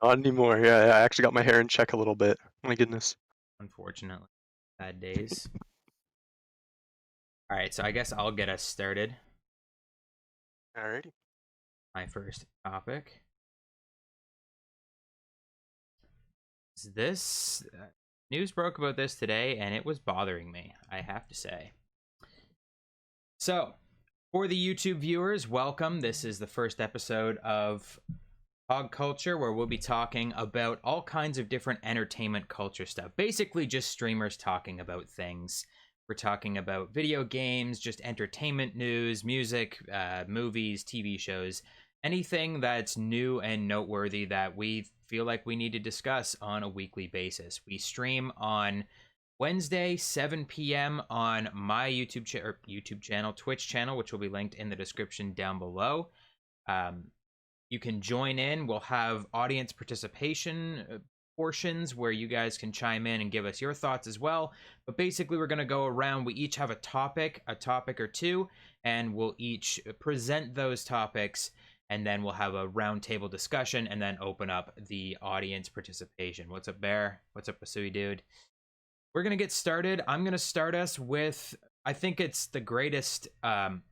Not anymore. Yeah, I actually got my hair in check a little bit. My goodness. Unfortunately. Bad days. All right, so I guess I'll get us started. Alrighty. My first topic is this. News broke about this today, and it was bothering me, I have to say. So, for the YouTube viewers, welcome. This is the first episode of PogCulture, where we'll be talking about all kinds of different entertainment culture stuff. Basically, just streamers talking about things. We're talking about video games, just entertainment news, music, movies, TV shows, anything that's new and noteworthy that we feel like we need to discuss on a weekly basis. We stream on Wednesday, 7 p.m. on my YouTube channel, Twitch channel, which will be linked in the description down below. You can join in. We'll have audience participation portions where you guys can chime in and give us your thoughts as well. But basically, we're going to go around. We each have a topic or two, and we'll each present those topics, and then we'll have a roundtable discussion and then open up the audience participation. What's up, Bear? What's up, Wasui Dude? We're going to get started. I'm going to start us with, I think it's the greatest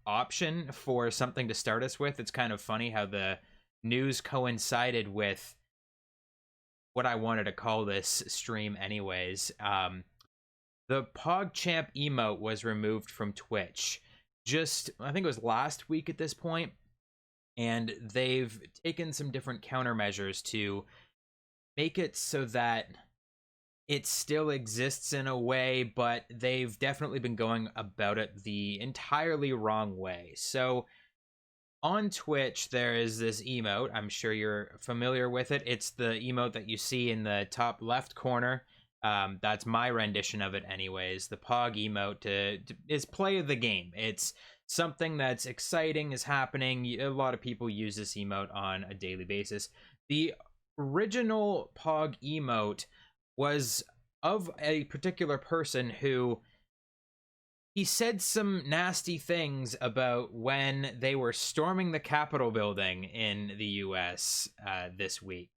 option for something to start us with. It's kind of funny how the news coincided with what I wanted to call this stream anyways. The PogChamp emote was removed from Twitch just, I think it was last week at this point, and they've taken some different countermeasures to make it so that it still exists in a way, but they've definitely been going about it the entirely wrong way. So on Twitch, there is this emote. I'm sure you're familiar with it. It's the emote that you see in the top left corner. That's my rendition of it anyways. The Pog emote is play of the game. It's something that's exciting is happening. A lot of people use this emote on a daily basis. The original Pog emote was of a particular person who he said some nasty things about when they were storming the Capitol building in the US this week.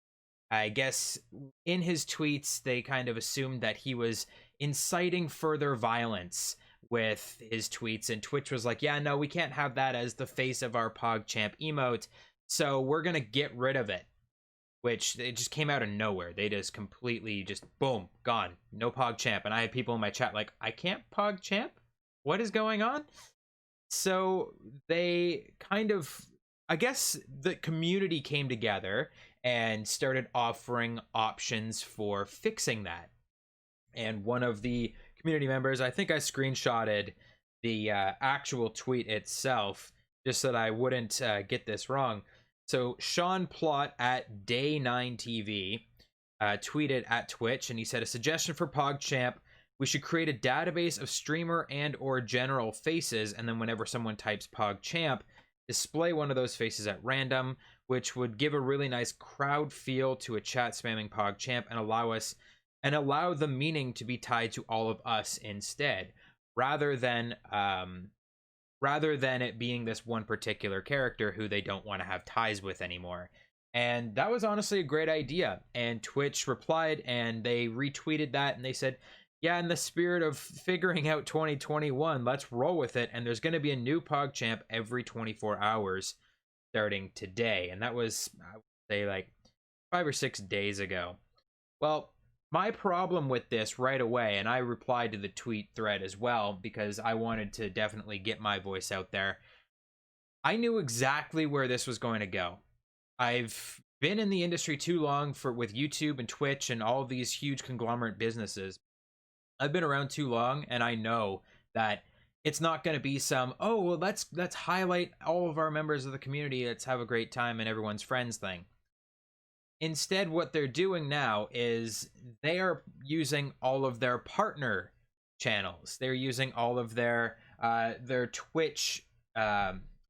I guess in his tweets, they kind of assumed that he was inciting further violence with his tweets, and Twitch was like, yeah, no, we can't have that as the face of our PogChamp emote, so we're gonna get rid of it. Which it just came out of nowhere. They just completely just boom, gone. No PogChamp. And I had people in my chat like, I can't PogChamp? What is going on? So they kind of, I guess the community came together and started offering options for fixing that. And one of the community members, I think I screenshotted the actual tweet itself just so that I wouldn't get this wrong. So Sean Plott at Day9TV tweeted at Twitch, and he said, a suggestion for PogChamp, we should create a database of streamer and or general faces, and then whenever someone types PogChamp, display one of those faces at random, which would give a really nice crowd feel to a chat spamming PogChamp and allow the meaning to be tied to all of us instead, rather than it being this one particular character who they don't want to have ties with anymore. And that was honestly a great idea. And Twitch replied and they retweeted that and they said, yeah, in the spirit of figuring out 2021, let's roll with it. And there's going to be a new PogChamp every 24 hours starting today. And that was, I would say, like 5 or 6 days ago. Well, my problem with this right away, and I replied to the tweet thread as well because I wanted to definitely get my voice out there. I knew exactly where this was going to go. I've been in the industry too long with YouTube and Twitch and all these huge conglomerate businesses. I've been around too long, and I know that it's not going to be some, oh, well, let's highlight all of our members of the community, let's have a great time and everyone's friends thing. Instead, what they're doing now is they are using all of their partner channels. They're using all of their Twitch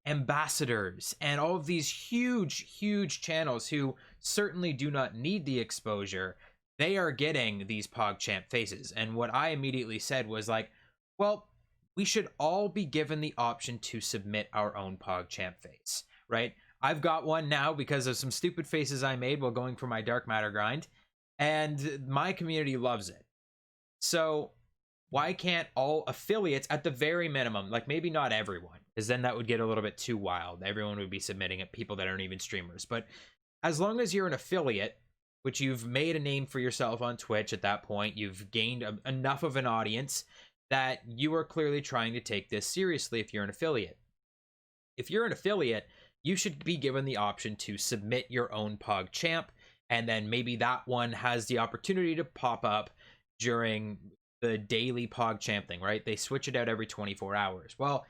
ambassadors and all of these huge channels who certainly do not need the exposure. They are getting these PogChamp faces. And what I immediately said was like, well, we should all be given the option to submit our own PogChamp face, right? I've got one now because of some stupid faces I made while going for my dark matter grind, and my community loves it. So why can't all affiliates, at the very minimum, like maybe not everyone, because then that would get a little bit too wild. Everyone would be submitting it, people that aren't even streamers. But as long as you're an affiliate, which you've made a name for yourself on Twitch at that point, you've gained enough of an audience that you are clearly trying to take this seriously if you're an affiliate. If you're an affiliate, you should be given the option to submit your own PogChamp, and then maybe that one has the opportunity to pop up during the daily PogChamp thing, right? They switch it out every 24 hours. Well,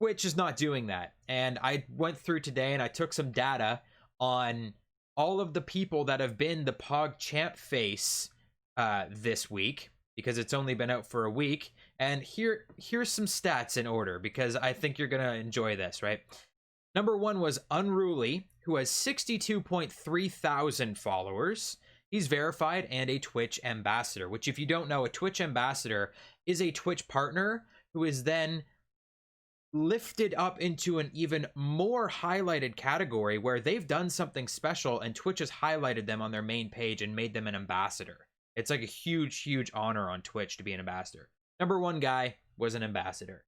Twitch is not doing that. And I went through today and I took some data on all of the people that have been the PogChamp face this week, because it's only been out for a week. And here's some stats in order, because I think you're gonna enjoy this, right? Number 1 was Unruly, who has 62.3 thousand followers. He's verified and a Twitch ambassador, which, if you don't know, a Twitch ambassador is a Twitch partner who is then lifted up into an even more highlighted category where they've done something special and Twitch has highlighted them on their main page and made them an ambassador. It's like a huge, huge honor on Twitch to be an ambassador. Number 1 guy was an ambassador.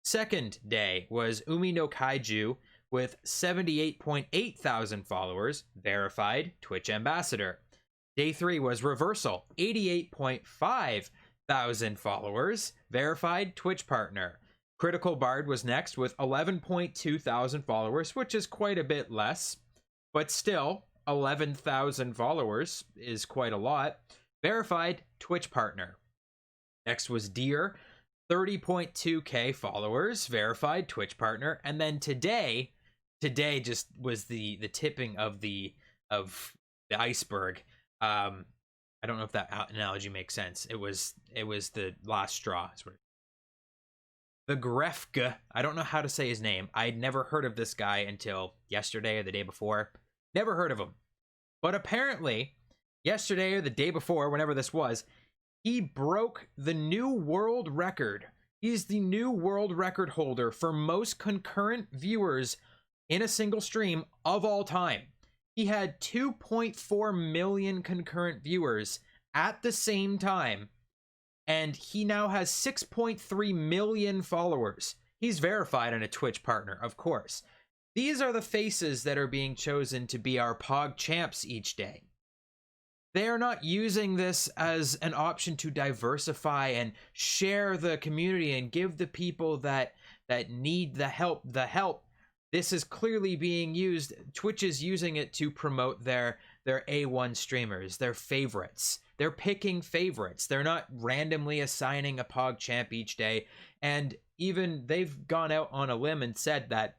Second day was Umi no Kaiju with 78.8 thousand followers, verified Twitch ambassador. Day 3 was Reversal, 88.5 thousand followers, verified Twitch partner. Critical Bard was next with 11.2 thousand followers, which is quite a bit less, but still 11,000 followers is quite a lot. Verified Twitch partner. Next was Deer, 30.2k followers, verified Twitch partner. And then today just was the tipping of the iceberg. I don't know if that analogy makes sense. It was the last straw. The Grefke, I don't know how to say his name. I'd never heard of this guy until yesterday or the day before. Never heard of him. But apparently, yesterday or the day before, whenever this was, he broke the new world record. He's the new world record holder for most concurrent viewers in a single stream of all time. He had 2.4 million concurrent viewers at the same time, and he now has 6.3 million followers. He's verified and a Twitch partner, of course. These are the faces that are being chosen to be our PogChamps each day. They are not using this as an option to diversify and share the community and give the people that need the help. This is clearly being used. Twitch is using it to promote their A1 streamers, their favorites. They're picking favorites. They're not randomly assigning a PogChamp each day. And even they've gone out on a limb and said that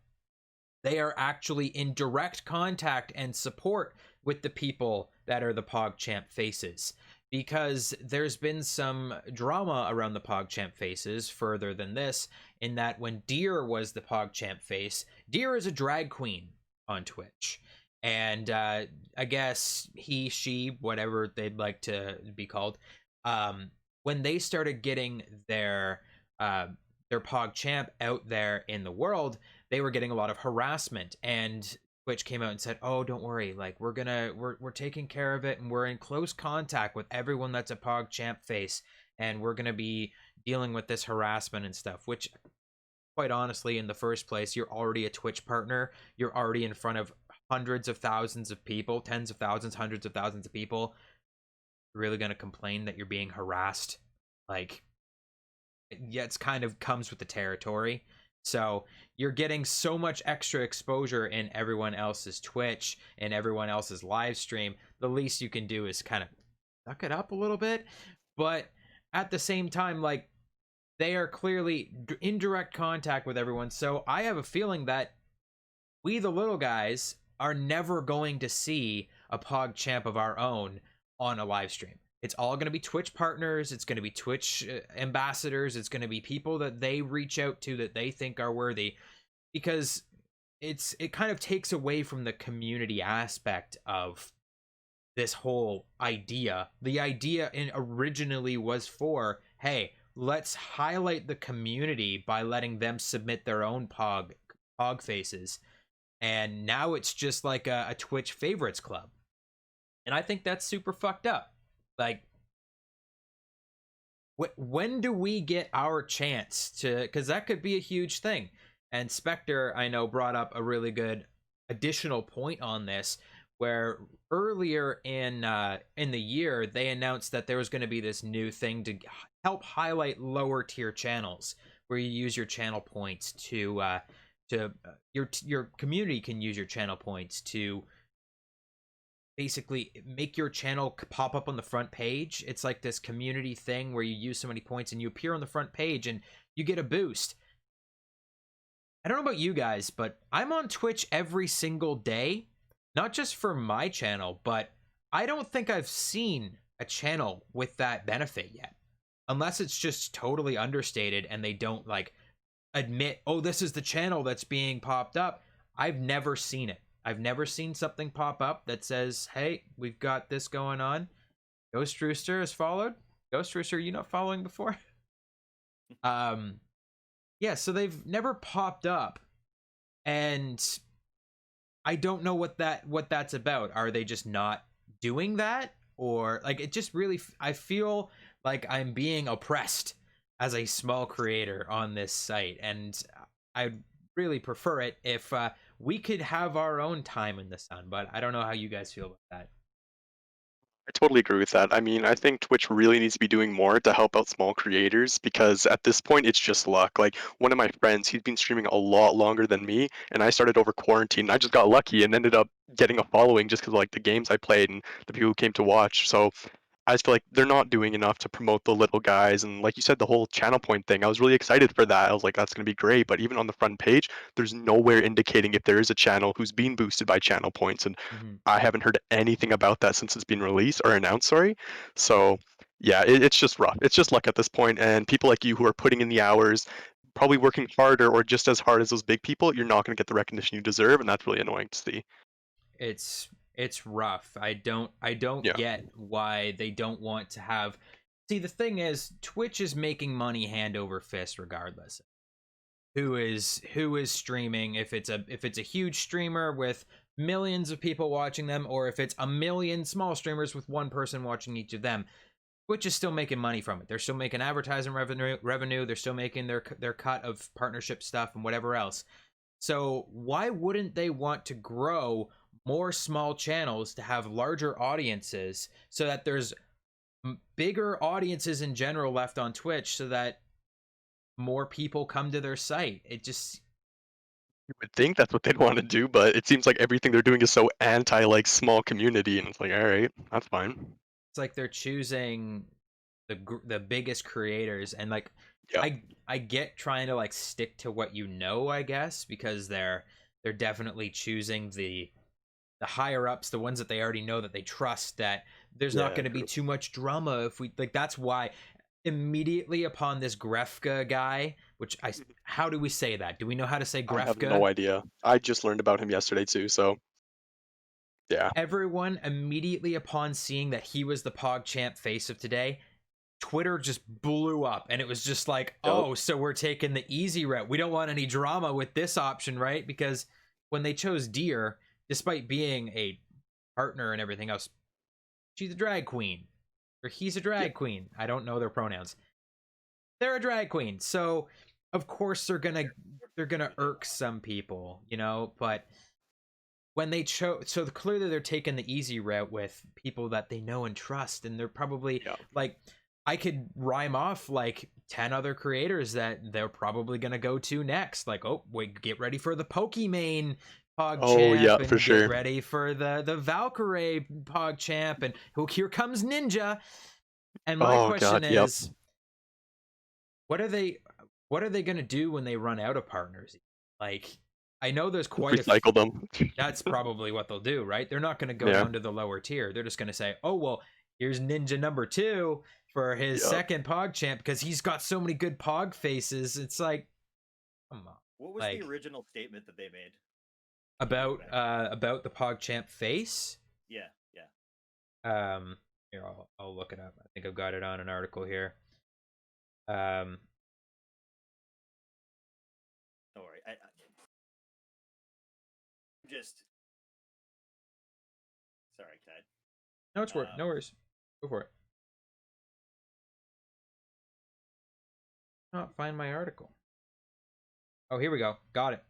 they are actually in direct contact and support with the people that are the PogChamp faces. Because there's been some drama around the PogChamp faces further than this, in that when Deer was the PogChamp face, Deer is a drag queen on Twitch. And I guess he, she, whatever they'd like to be called, when they started getting their PogChamp out there in the world, they were getting a lot of harassment, and Twitch came out and said, "Oh, don't worry, like we're taking care of it, and we're in close contact with everyone that's a PogChamp face, and we're gonna be dealing with this harassment and stuff." Which, quite honestly, in the first place, you're already a Twitch partner. You're already in front of hundreds of thousands of people, tens of thousands, hundreds of thousands of people. You're really gonna complain that you're being harassed? Like, yeah, it's kind of comes with the territory. So you're getting so much extra exposure in everyone else's Twitch and everyone else's live stream. The least you can do is kind of suck it up a little bit. But at the same time, like, they are clearly in direct contact with everyone. So I have a feeling that we, the little guys, are never going to see a PogChamp of our own on a live stream. It's all going to be Twitch partners. It's going to be Twitch ambassadors. It's going to be people that they reach out to that they think are worthy, because it kind of takes away from the community aspect of this whole idea. The idea originally was for, hey, let's highlight the community by letting them submit their own pog faces. and now it's just like a Twitch favorites club, and I think that's super fucked up. Like, when do we get our chance to? Because that could be a huge thing. And Spectre, I know, brought up a really good additional point on this, where earlier in the year they announced that there was going to be this new thing to help highlight lower tier channels, where you use your channel points to your community can use your channel points to basically make your channel pop up on the front page. It's like this community thing where you use so many points and you appear on the front page and you get a boost. I don't know about you guys, but I'm on Twitch every single day, not just for my channel, but I don't think I've seen a channel with that benefit yet. Unless it's just totally understated and they don't like admit, oh, this is the channel that's being popped up. I've never seen it. I've never seen something pop up that says, hey, we've got this going on. Ghost Rooster is followed. Ghost Rooster, you not following before? Yeah, so they've never popped up, and I don't know what that's about. Are they just not doing that? Or like, it just really, I feel like I'm being oppressed as a small creator on this site, and I'd really prefer it if we could have our own time in the sun. But I don't know how you guys feel about that. I totally agree with that. I mean, I think Twitch really needs to be doing more to help out small creators because at this point it's just luck. Like one of my friends, he's been streaming a lot longer than me, and I started over quarantine. I just got lucky and ended up getting a following just because like the games I played and the people who came to watch. So I just feel like they're not doing enough to promote the little guys. And like you said, the whole channel point thing, I was really excited for that. I was like, that's going to be great. But even on the front page, there's nowhere indicating if there is a channel who's being boosted by channel points. And Mm-hmm. I haven't heard anything about that since it's been released or announced, sorry. So yeah, it's just rough. It's just luck at this point. And people like you who are putting in the hours, probably working harder or just as hard as those big people, you're not going to get the recognition you deserve. And that's really annoying to see. It's rough. I don't Yeah. get why they don't want to have. See, the thing is, Twitch is making money hand over fist regardless. Who is streaming, if it's a huge streamer with millions of people watching them, or if it's a million small streamers with one person watching each of them. Twitch is still making money from it. They're still making advertising revenue. They're still making their cut of partnership stuff and whatever else. So why wouldn't they want to grow more small channels to have larger audiences so that there's bigger audiences in general left on Twitch so that more people come to their site? It just, You would think that's what they'd want to do, but it seems like everything they're doing is so anti like small community, and it's like, all right, that's fine. it's like they're choosing the biggest creators, and like Yeah, I get trying to like stick to what you know, I guess, because they're definitely choosing the higher ups, the ones that they already know, that they trust, that there's not yeah, going to be true. too much drama if we like. That's why immediately upon this Grefka guy, which how do we say that? Do we know how to say I have Grefka? no idea. I just learned about him yesterday too, so yeah. Everyone immediately upon seeing that he was the PogChamp face of today, Twitter just blew up, and it was just like, Yep. oh, so we're taking the easy route. We don't want any drama with this option, right? Because when they chose Deer, despite being a partner and everything else, she's a drag queen, or he's a Yeah. drag queen. I don't know their pronouns. They're a drag queen, so of course they're gonna irk some people, you know. But when they chose, so clearly they're taking the easy route with people that they know and trust, and they're probably Yeah. like, I could rhyme off like 10 other creators that they're probably gonna go to next. Like, oh, wait, get ready for the Pokimane Oh yeah, PogChamp, for and get sure. ready for the Valkyrie PogChamp, and oh, here comes Ninja. And my Oh question god, yep. is, what are they what are they gonna do when they run out of partners? Like, I know there's quite a Recycle them. that's probably what they'll do, right? They're not going to go Yeah. down to the lower tier. They're just going to say, oh, well, here's Ninja number 2 for his Yep. second PogChamp because he's got so many good Pog faces. It's like, come on. What was the Like, original statement that they made? about the PogChamp face. Yeah, yeah. Here, I'll look it up. I think I've got it on an article here. Um, Don't worry. just sorry, Ted. No, it's worth. No worries. Go for it. Oh, find my article. Oh, here we go. Got it.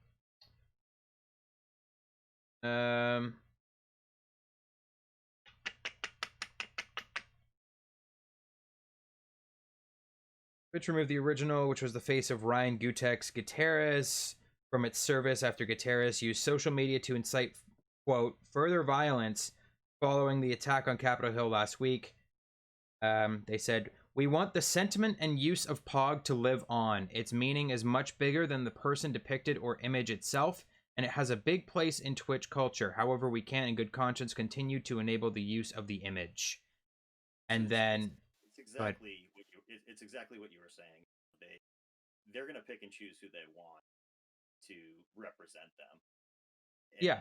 Twitch removed the original, which was the face of Ryan Gutek's Gutierrez, from its service after Gutierrez used social media to incite, quote, further violence following the attack on Capitol Hill last week. They said, we want the sentiment and use of POG to live on. Its meaning is much bigger than the person depicted or image itself, and it has a big place in Twitch culture. However, we can, in good conscience, continue to enable the use of the image. And then... It's exactly it's exactly what you were saying. They're going to pick and choose who they want to represent them. And yeah.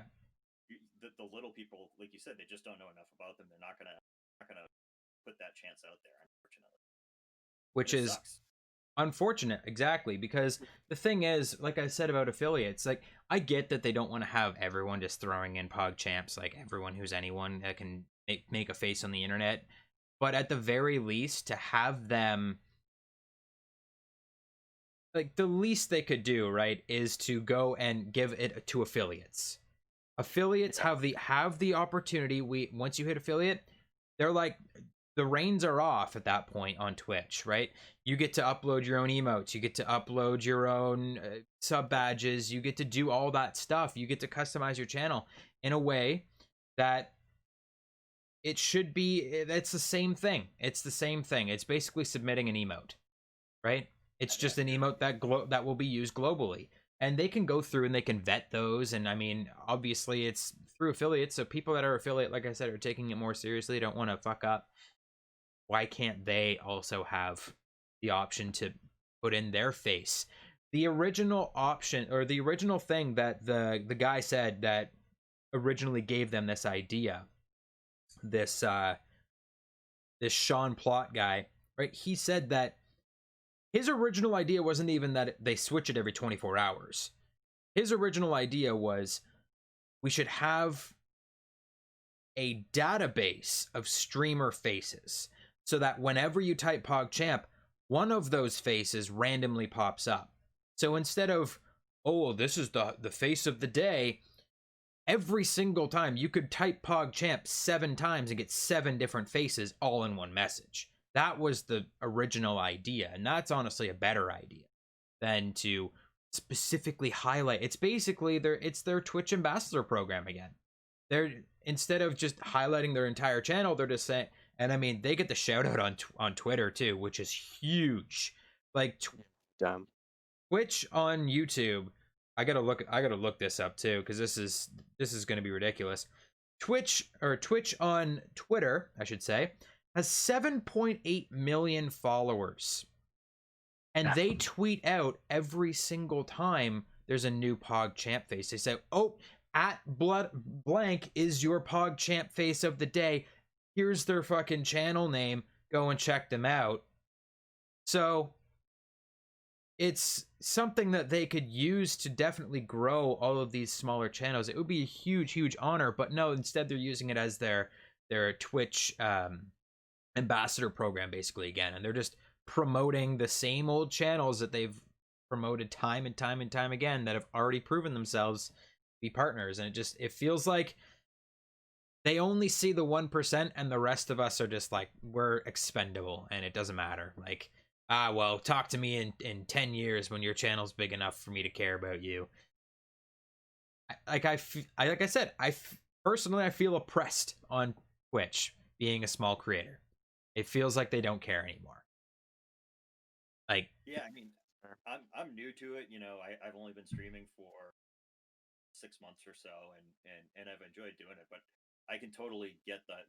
The little people, like you said, they just don't know enough about them. They're not gonna put that chance out there, unfortunately. Which is sucks. Unfortunate, exactly, because the thing is, like I said about affiliates, like, I get that they don't want to have everyone just throwing in PogChamps, like everyone who's anyone that can make a face on the internet, but at the very least, to have them, like, the least they could do, right, is to go and give it to affiliates. Affiliates have the opportunity. Once you hit affiliate, they're like, the reins are off at that point on Twitch, right? You get to upload your own emotes, you get to upload your own sub badges, you get to do all that stuff, you get to customize your channel in a way that it should be. That's the same thing. It's the same thing. It's basically submitting an emote, right? It's just an emote that will be used globally. And they can go through and they can vet those. And I mean, obviously it's through affiliates. So people that are affiliate, like I said, are taking it more seriously, don't want to fuck up. Why can't they also have the option to put in their face? The original option, or the original thing that the guy said that originally gave them this idea, this Sean Plott guy, right? He said that his original idea wasn't even that they switch it every 24 hours. His original idea was we should have a database of streamer faces so that whenever you type PogChamp, one of those faces randomly pops up. So instead of, oh, this is the face of the day, every single time you could type PogChamp 7 times and get 7 different faces all in one message. That was the original idea, and that's honestly a better idea than to specifically highlight. It's basically their Twitch ambassador program again. They're, instead of just highlighting their entire channel, they're just saying, and I mean, they get the shout out on Twitter too, which is huge. Like Damn. Twitch on YouTube, I gotta look this up too, because this is gonna be ridiculous. Twitch on Twitter, I should say, has 7.8 million followers. And they tweet out every single time there's a new PogChamp face. They say, oh, at blood blank is your PogChamp face of the day. Here's their fucking channel name. Go and check them out. So it's something that they could use to definitely grow all of these smaller channels. It would be a huge, huge honor, but no, instead they're using it as their Twitch ambassador program basically again, and they're just promoting the same old channels that they've promoted time and time and time again that have already proven themselves to be partners. And it feels like they only see the 1% and the rest of us are just like, we're expendable and it doesn't matter. Like, well, talk to me in 10 years when your channel's big enough for me to care about you. Like I said, personally, I feel oppressed on Twitch being a small creator. It feels like they don't care anymore. Like, yeah, I mean, I'm new to it. You know, I've only been streaming for 6 months or so, and I've enjoyed doing it. But I can totally get the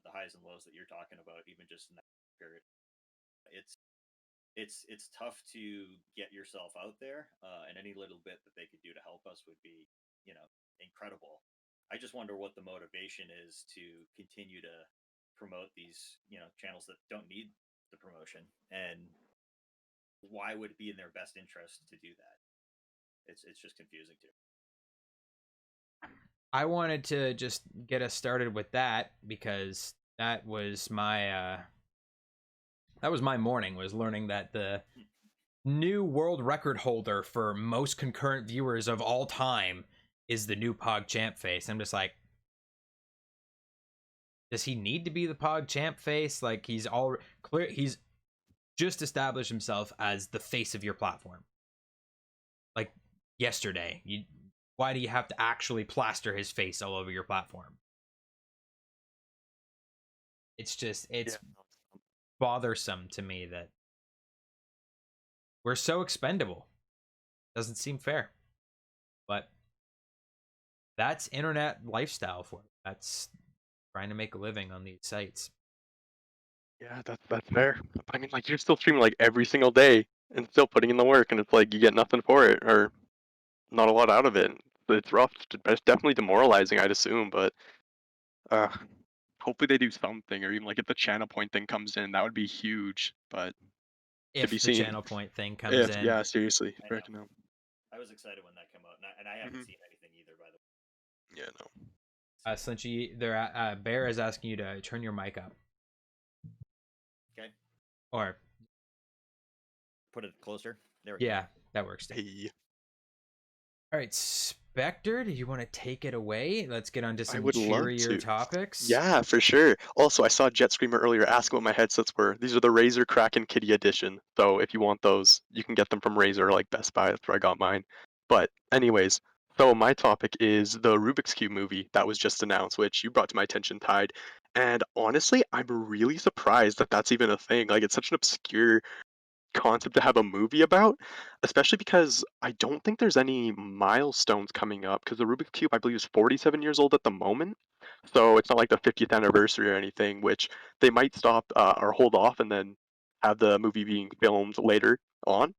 highs and lows that you're talking about, even just in that period. It's tough to get yourself out there, and any little bit that they could do to help us would be, you know, incredible. I just wonder what the motivation is to continue to promote these, you know, channels that don't need the promotion, and why would it be in their best interest to do that? It's just confusing too. I wanted to just get us started with that because that was my morning, was learning that the new world record holder for most concurrent viewers of all time is the new PogChamp face. I'm just like, does he need to be the PogChamp face? Like, he's all clear. He's just established himself as the face of your platform. Like yesterday, why do you have to actually plaster his face all over your platform? It's Yeah. bothersome to me that we're so expendable. Doesn't seem fair. But that's internet lifestyle for you. That's trying to make a living on these sites. Yeah, that's fair. I mean, like you're still streaming like every single day and still putting in the work, and it's like you get nothing for it or not a lot out of it. It's rough. It's definitely demoralizing, I'd assume, but uh, hopefully they do something, or even like if the channel point thing comes in, that would be huge. But to be If the seen. channel point thing comes If in. yeah, seriously, I right know. now. I was excited when that came out, and I haven't Hmm. seen anything either, by the way. Yeah, no. So, Slynchie, Bear is asking you to turn your mic up. okay, Or, put it closer. There we go. yeah, that works too. Hey, All right, Spectre, do you want to take it away? Let's get on to I some would love cheerier to. topics. Yeah, for sure. Also, I saw Jet Screamer earlier ask what my headsets were. These are the Razer Kraken Kitty Edition. So if you want those, you can get them from Razer or like Best Buy. That's where I got mine. But anyways, so my topic is the Rubik's Cube movie that was just announced, which you brought to my attention, Tide. And honestly, I'm really surprised that that's even a thing. Like, it's such an obscure concept to have a movie about, especially because I don't think there's any milestones coming up because the Rubik's Cube, I believe, is 47 years old at the moment. So it's not like the 50th anniversary or anything, which they might stop or hold off and then have the movie being filmed later on.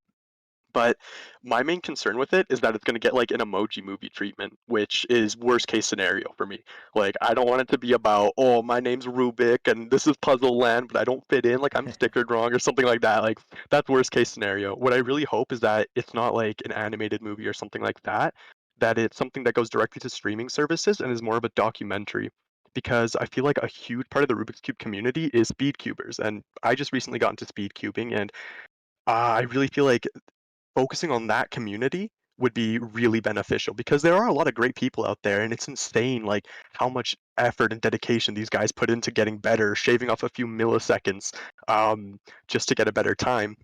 But my main concern with it is that it's going to get like an emoji movie treatment, which is worst case scenario for me. Like, I don't want it to be about, oh, my name's Rubik and this is Puzzle Land, but I don't fit in, like I'm stickered wrong or something like that. Like, that's worst case scenario. What I really hope is that it's not like an animated movie or something like that, that it's something that goes directly to streaming services and is more of a documentary. Because I feel like a huge part of the Rubik's Cube community is speed cubers, and I just recently got into speed cubing, and I really feel like focusing on that community would be really beneficial because there are a lot of great people out there and it's insane like how much effort and dedication these guys put into getting better, shaving off a few milliseconds just to get a better time.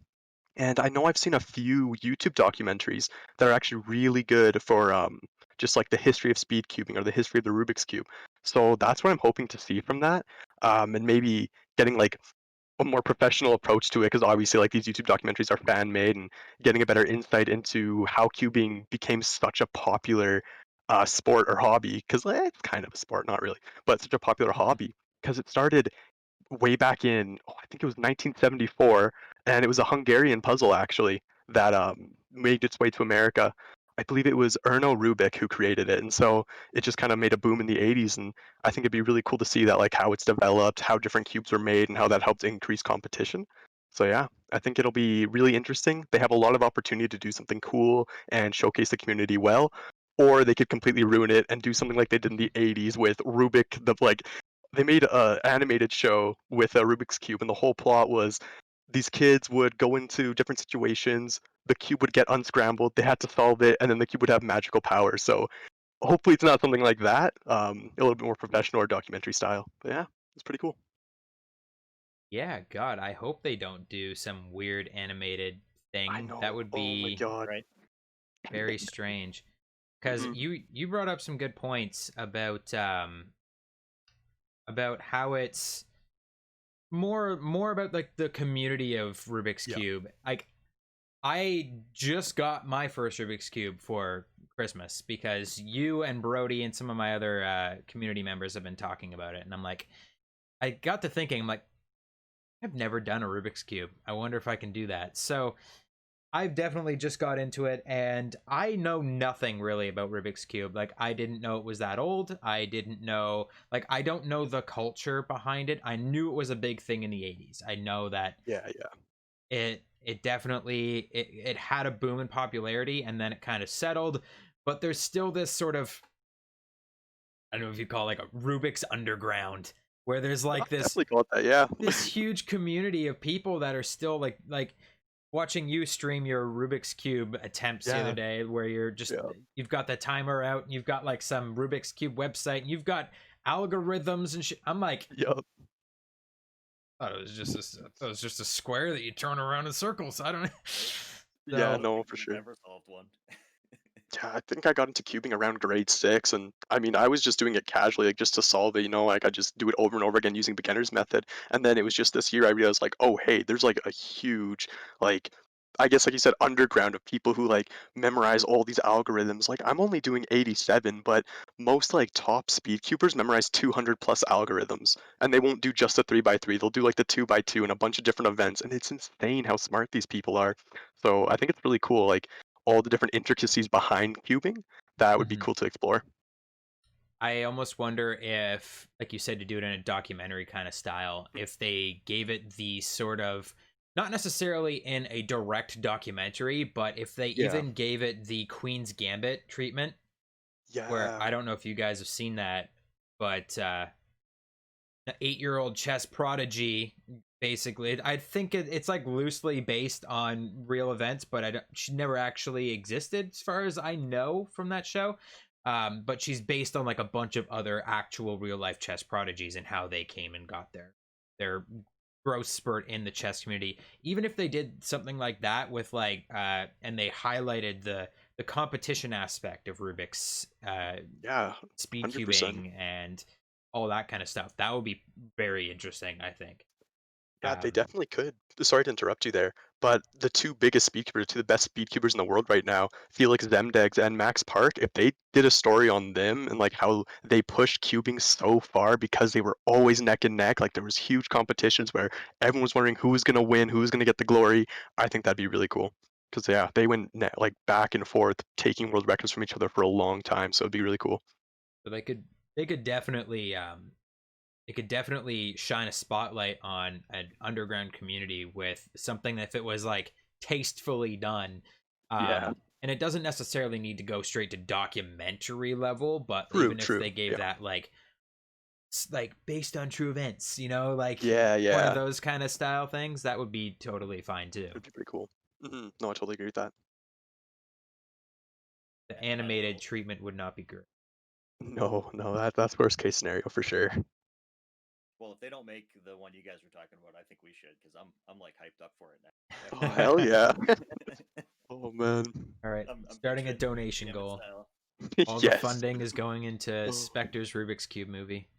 And I know I've seen a few YouTube documentaries that are actually really good for just like the history of speed cubing or the history of the Rubik's Cube. So that's what I'm hoping to see from that. And maybe getting like a more professional approach to it because obviously like these YouTube documentaries are fan made and getting a better insight into how cubing became such a popular sport or hobby because it's kind of a sport, not really, but such a popular hobby because it started way back in I think it was 1974, and it was a Hungarian puzzle actually that made its way to America. I believe it was Erno Rubik who created it, and so it just kind of made a boom in the 80s. And I think it'd be really cool to see that like how it's developed, how different cubes were made, and how that helped increase competition. So yeah, I think it'll be really interesting. They have a lot of opportunity to do something cool and showcase the community well, or they could completely ruin it and do something like they did in the 80s with Rubik, the like they made a animated show with a Rubik's Cube, and the whole plot was these kids would go into different situations. The cube would get unscrambled. They had to solve it, and then the cube would have magical powers. So hopefully, it's not something like that. A little bit more professional or documentary style. But yeah, it's pretty cool. Yeah, God, I hope they don't do some weird animated I thing. That know. would Oh my be god. Right? very strange. Because Hmm. you brought up some good points about how it's more about like the community of Rubik's Yeah. Cube. Like, I just got my first Rubik's Cube for Christmas because you and Brody and some of my other community members have been talking about it, and I'm like, I got to thinking, I'm like, I've never done a Rubik's Cube. I wonder if I can do that. So I've definitely just got into it, and I know nothing really about Rubik's Cube. Like, I didn't know it was that old. I didn't know, like, I don't know the culture behind it. I knew it was a big thing in the 80s. I know that Yeah, yeah. it definitely it had a boom in popularity, and then it kind of settled. But there's still this sort of I don't know if you call it like a Rubik's Underground, where there's I'll like this definitely call it that. Yeah. huge community of people that are still like watching you stream your Rubik's Cube attempts the other Yeah. day, where Yeah. you've got the timer out, and you've got like some Rubik's Cube website, and you've got algorithms and shit. I'm like, Yep. I thought it was just a square that you turn around in circles. I don't know. Yeah. So I don't No, think for we've sure. ever solved one. Yeah, I think I got into cubing around grade 6, and I mean, I was just doing it casually, like, just to solve it, like, I just do it over and over again using beginner's method, and then it was just this year I realized, like, "Oh, hey, there's, like, a huge, like, I guess, like you said, underground of people who, like, memorize all these algorithms." Like, I'm only doing 87, but most, like, top speed cubers memorize 200 plus algorithms, and they won't do just the 3 by 3, they'll do, like, the 2 by 2 and a bunch of different events, and it's insane how smart these people are. So, I think it's really cool, like, all the different intricacies behind cubing, that would be mhm. cool to explore. I almost wonder if, like you said, to do it in a documentary kind of style, if they gave it the sort of, not necessarily in a direct documentary, but if they Yeah. even gave it the Queen's Gambit treatment, where Yeah. I don't know if you guys have seen that, but an 8-year-old chess prodigy, basically. I think it's like loosely based on real events, but she never actually existed as far as I know from that show. But she's based on like a bunch of other actual real life chess prodigies and how they came and got their growth spurt in the chess community. Even if they did something like that with like and they highlighted the competition aspect of Rubik's Yeah, speed 100%. cubing and all that kind of stuff. That would be very interesting, I think. Yeah, they Um, definitely could. Sorry to interrupt you there, but the 2 biggest speed cubers, 2 of the best speed cubers in the world right now, Felix Zemdegs and Max Park, if they did a story on them and, like, how they pushed cubing so far because they were always neck and neck, like, there was huge competitions where everyone was wondering who was gonna win, who was gonna get the glory, I think that'd be really cool. Because yeah, they went like, back and forth, taking world records from each other for a long time, so it'd be really cool. so they could definitely it could definitely shine a spotlight on an underground community with something that if it was like tastefully done. Yeah. And it doesn't necessarily need to go straight to documentary level, but True, even if true. they gave Yeah. that like based on true events, like Yeah, one of yeah. those kind of style things, that would be totally fine too. It'd be pretty cool. No, I totally agree with that. The And I don't animated know. treatment would not be great. No, no, that's worst case scenario for sure. Well, if they don't make the one you guys were talking about, I think we should because I'm like hyped up for it now. Oh, hell yeah. Oh, man. All right, I'm starting a picturing the Queen's donation Gambit goal. style. All the Yes. funding is going into Oh. Spectre's Rubik's Cube movie.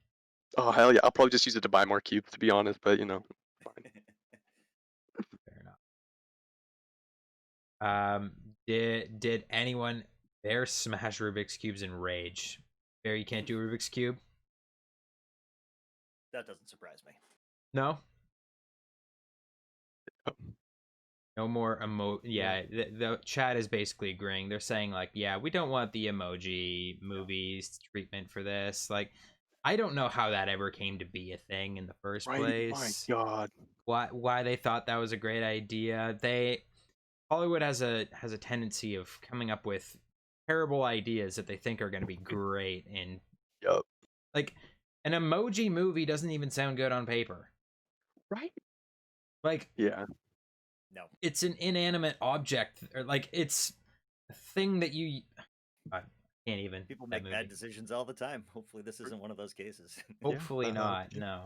Oh, hell yeah. I'll probably just use it to buy more cubes, to be honest, but, fine. Fair enough. Um, did anyone there smash Rubik's cubes in rage? There, you can't do Rubik's cube. That doesn't surprise me. No, Oh, no more emote. no. Yeah, the chat is basically agreeing. They're saying like, yeah, we don't want the emoji movies treatment for this. Like, I don't know how that ever came to be a thing in the first Right? My place. God. Why they thought that was a great idea? Hollywood has a tendency of coming up with terrible ideas that they think are going to be great, and Yup. like an emoji movie doesn't even sound good on paper. Right? Like Yeah. No. it's an inanimate object, or like it's a thing that I can't even People that make bad movie. decisions all the time. Hopefully, this isn't one of those cases. Yeah. Hopefully not. Yeah. No,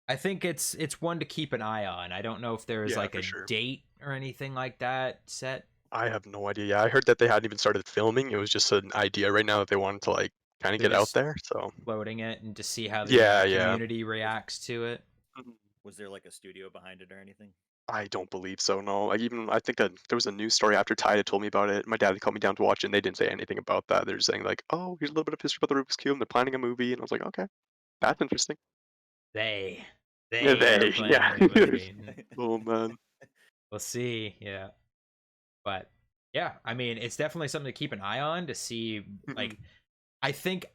I think it's one to keep an eye on. I don't know if there is Yeah, like for a sure. date or anything like that set. I have no idea. Yeah, I heard that they hadn't even started filming. It was just an idea right now that they wanted to, like, kind of They're get out just there. So, floating it and to see how the yeah, yeah. community reacts to it. Mhm. Was there like a studio behind it or anything? I don't believe so. No, I think that there was a news story after Ty had told me about it. My dad had called me down to watch it, and they didn't say anything about that. They're just saying like, "Oh, here's a little bit of history about the Rubik's Cube. And they're planning a movie," and I was like, "Okay, that's interesting." They Yeah, they are they, planning yeah. a movie. Oh man. We'll see. Yeah, but yeah, I mean, it's definitely something to keep an eye on to see. Mhm. Like, I think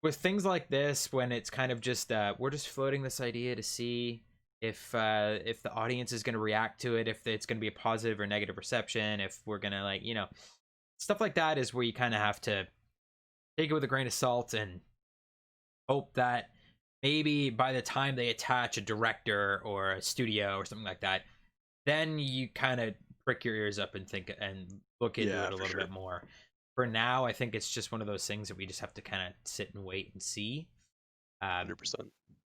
with things like this, when it's kind of just we're just floating this idea to see if the audience is going to react to it, if it's going to be a positive or negative reception, if we're gonna like stuff like that is where you kind of have to take it with a grain of salt and hope that maybe by the time they attach a director or a studio or something like that, then you kind of prick your ears up and think and look into Yeah, it a for little sure. bit more. For now, I think it's just one of those things that we just have to kind of sit and wait and see. Um, 100%.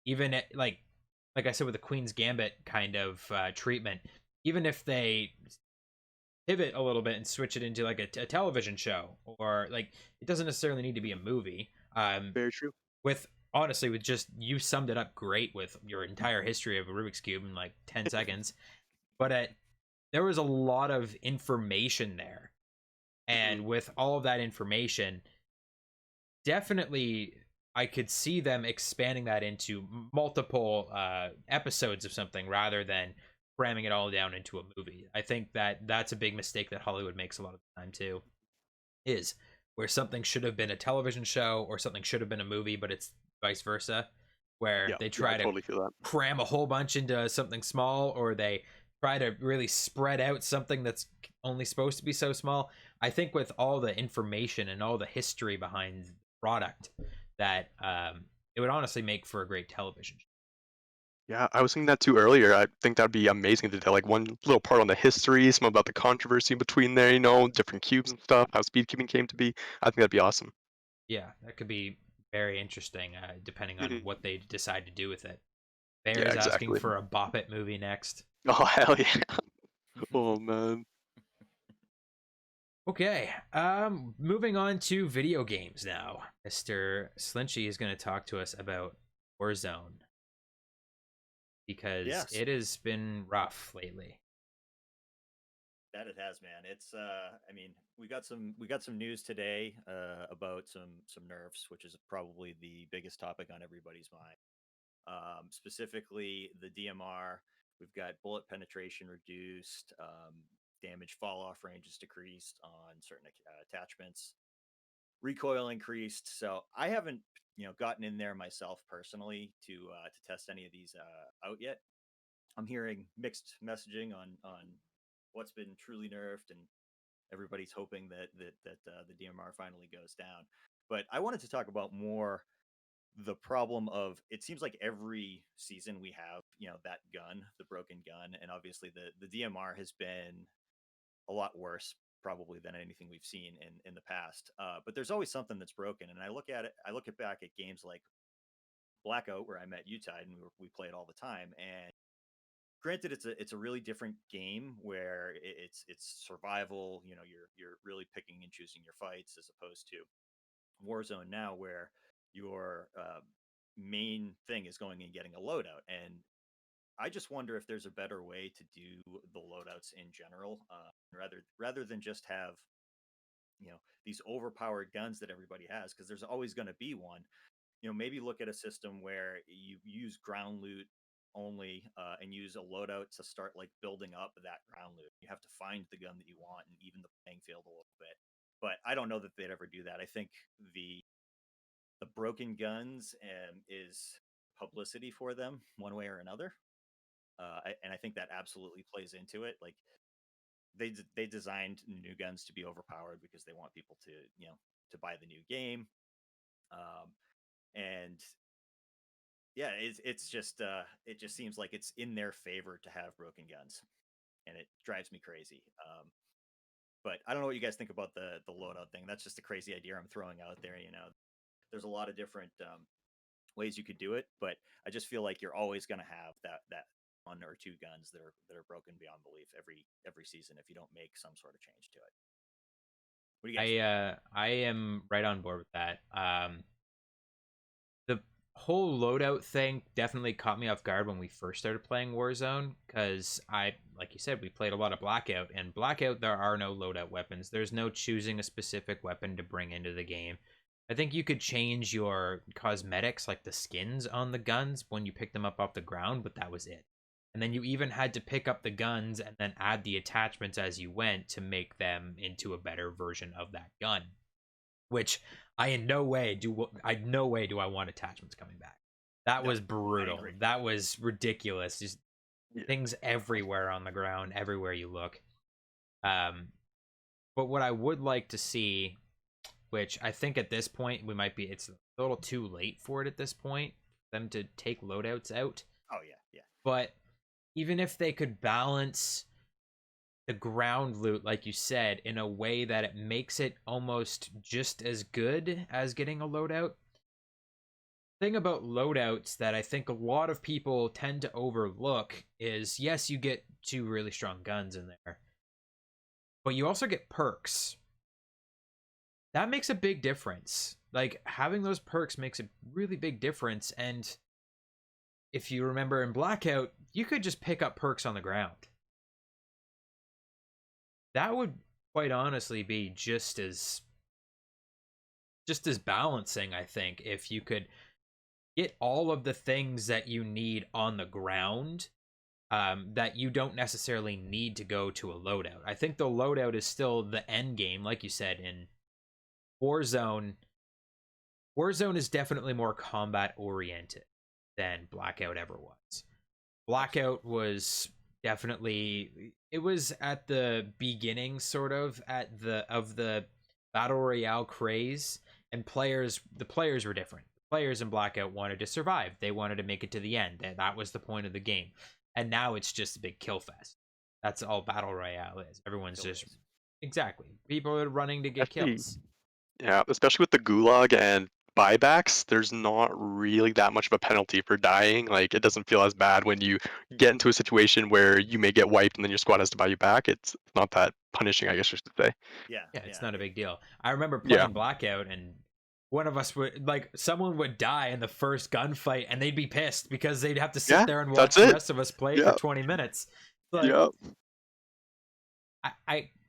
even like I said with the Queen's Gambit kind of treatment, even if they pivot a little bit and switch it into like a television show, or like it doesn't necessarily need to be a movie. Very true. With honestly, with just you summed it up great with your entire history of a Rubik's Cube in like 10 seconds. But there was a lot of information there. Mhm. And with all of that information, definitely I could see them expanding that into multiple episodes of something rather than cramming it all down into a movie. I think that that's a big mistake that Hollywood makes a lot of the time too, is where something should have been a television show or something should have been a movie, but it's vice versa, where Yeah, they yeah, I try to totally feel that. cram a whole bunch into something small, or they try to really spread out something that's only supposed to be so small. I think with all the information and all the history behind the product, that it would honestly make for a great television show. Yeah, I was thinking that too earlier. I think that'd be amazing to tell like one little part on the history, some about the controversy between there, different cubes and stuff, how speedkeeping came to be. I think that'd be awesome. Yeah, that could be very interesting, depending on Mhm. what they decide to do with it. Yeah, Bear's asking exactly. for a Bop It movie next. Oh, hell yeah. Oh, man. Okay, moving on to video games now. Mr. Slynchie is going to talk to us about Warzone because Yes, it has been rough lately. that it has, man. It's I mean, we got some news today about some nerfs, which is probably the biggest topic on everybody's mind. Specifically the DMR. We've got bullet penetration reduced, damage fall off range is decreased on certain attachments, recoil increased. So I haven't gotten in there myself personally to test any of these out yet. I'm hearing mixed messaging on what's been truly nerfed, and everybody's hoping that the DMR finally goes down. But I wanted to talk about more the problem of, it seems like every season we have that gun, the broken gun, and obviously the DMR has been a lot worse probably than anything we've seen in the past. But there's always something that's broken, and I look at back at games like Blackout, where I met Utide, and we play it all the time. And granted, it's a really different game where it's survival. You're really picking and choosing your fights, as opposed to Warzone now, where your main thing is going and getting a loadout. And I just wonder if there's a better way to do the loadouts in general, rather than just have these overpowered guns that everybody has, because there's always going to be one. Maybe look at a system where you use ground loot only, and use a loadout to start like building up that ground loot. You have to find the gun that you want and even the playing field a little bit. But I don't know that they'd ever do that. I think the broken guns is publicity for them one way or another. And I think that absolutely plays into it. Like they designed new guns to be overpowered because they want people to to buy the new game. And yeah, it's just it just seems like it's in their favor to have broken guns, and it drives me crazy. But I don't know what you guys think about the loadout thing. That's just a crazy idea I'm throwing out there. There's a lot of different ways you could do it, but I just feel like you're always going to have that one or two guns that are broken beyond belief every season if you don't make some sort of change to it. What do you guys think? I am right on board with that. The whole loadout thing definitely caught me off guard when we first started playing Warzone, because like you said, we played a lot of Blackout, and Blackout there are no loadout weapons. There's no choosing a specific weapon to bring into the game. I think you could change your cosmetics, like the skins on the guns, when you pick them up off the ground, but that was it. And then you even had to pick up the guns and then add the attachments as you went to make them into a better version of that gun. Which in no way do I want attachments coming back. That No, was I brutal. agree. That was ridiculous. Just Yeah. things everywhere on the ground, everywhere you look. Um, but what I would like to see which I think at this point it's a little too late for it at this point, for them to take loadouts out. Oh yeah, yeah. But even if they could balance the ground loot, like you said, in a way that it makes it almost just as good as getting a loadout. Thing about loadouts that I think a lot of people tend to overlook is, yes, you get 2 really strong guns in there, but you also get perks. That makes a big difference. Like, having those perks makes a really big difference, and if you remember in Blackout, you could just pick up perks on the ground. That would quite honestly be just as balancing, I think, if you could get all of the things that you need on the ground, that you don't necessarily need to go to a loadout. I think the loadout is still the end game, like you said, in Warzone. Warzone is definitely more combat oriented than Blackout ever was. Blackout was definitely, it was at the beginning sort of of the battle royale craze, and the players were different. Players in Blackout wanted to survive. They wanted to make it to the end. That was the point of the game. And now it's just a big kill fest. That's all battle royale is. Everyone's just exactly, people are running to get Actually, kills. yeah, especially with the gulag and buybacks, there's not really that much of a penalty for dying. Like, it doesn't feel as bad when you get into a situation where you may get wiped and then your squad has to buy you back. It's not that punishing, I guess you should say. Yeah, Yeah, it's yeah. not a big deal. I remember Yeah. playing Blackout, and one of us would, like, someone would die in the first gunfight and they'd be pissed because they'd have to sit Yeah, there and watch that's the it. rest of us play for Yeah, 20 minutes. Like, yeah.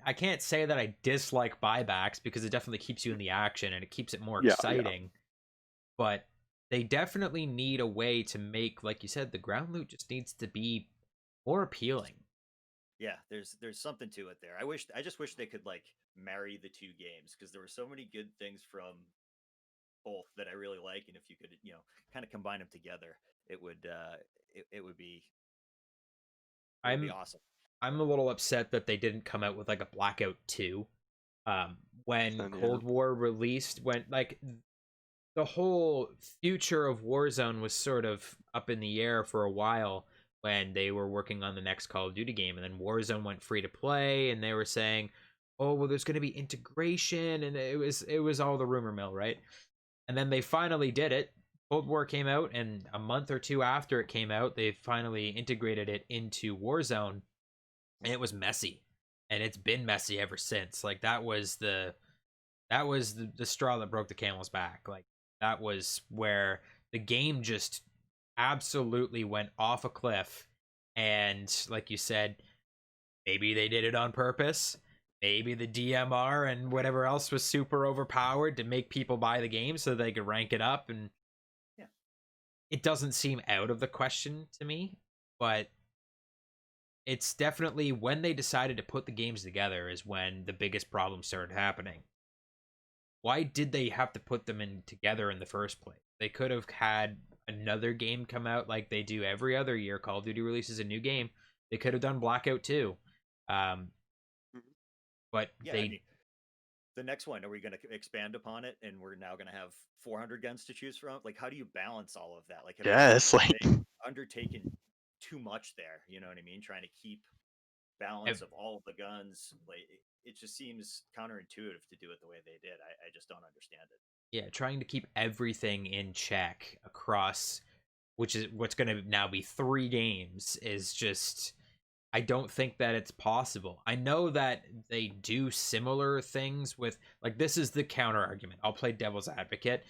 I can't say that I dislike buybacks, because it definitely keeps you in the action and it keeps it more Yeah, exciting. But they definitely need a way to make, like you said, the ground loot just needs to be more appealing. Yeah, there's something to it there. I just wish they could like marry the two games, because there were so many good things from both that I really like, and if you could, kind of combine them together, it would it would be I'm awesome. I'm a little upset that they didn't come out with like a Blackout 2. When Then, yeah. Cold War released, when like the whole future of Warzone was sort of up in the air for a while, when they were working on the next Call of Duty game, and then Warzone went free to play, and they were saying, "Oh, well, there's going to be integration," and it was all the rumor mill, right? And then they finally did it. Cold War came out, and a month or two after it came out, they finally integrated it into Warzone, and it was messy, and it's been messy ever since. Like, that was the straw that broke the camel's back. Like, that was where the game just absolutely went off a cliff. And like you said, maybe they did it on purpose. Maybe the DMR and whatever else was super overpowered to make people buy the game so they could rank it up. And Yeah. it doesn't seem out of the question to me, but it's definitely, when they decided to put the games together is when the biggest problems started happening. Why did they have to put them in together in the first place? They could have had another game come out like they do every other year. Call of Duty releases a new game. They could have done Blackout 2. Mhm. But Yeah, they I mean, the next one, are we going to expand upon it, and we're now going to have 400 guns to choose from? Like, how do you balance all of that? Like, Yes, like, they undertaken too much there? You know what I mean? Trying to keep balance ev- of all of the guns, like it just seems counterintuitive to do it the way they did. I just don't understand it. yeah, trying to keep everything in check across, which is what's going to now be 3 games, is just, I don't think that it's possible. I know that they do similar things with, like, this is the counter argument. I'll play devil's advocate.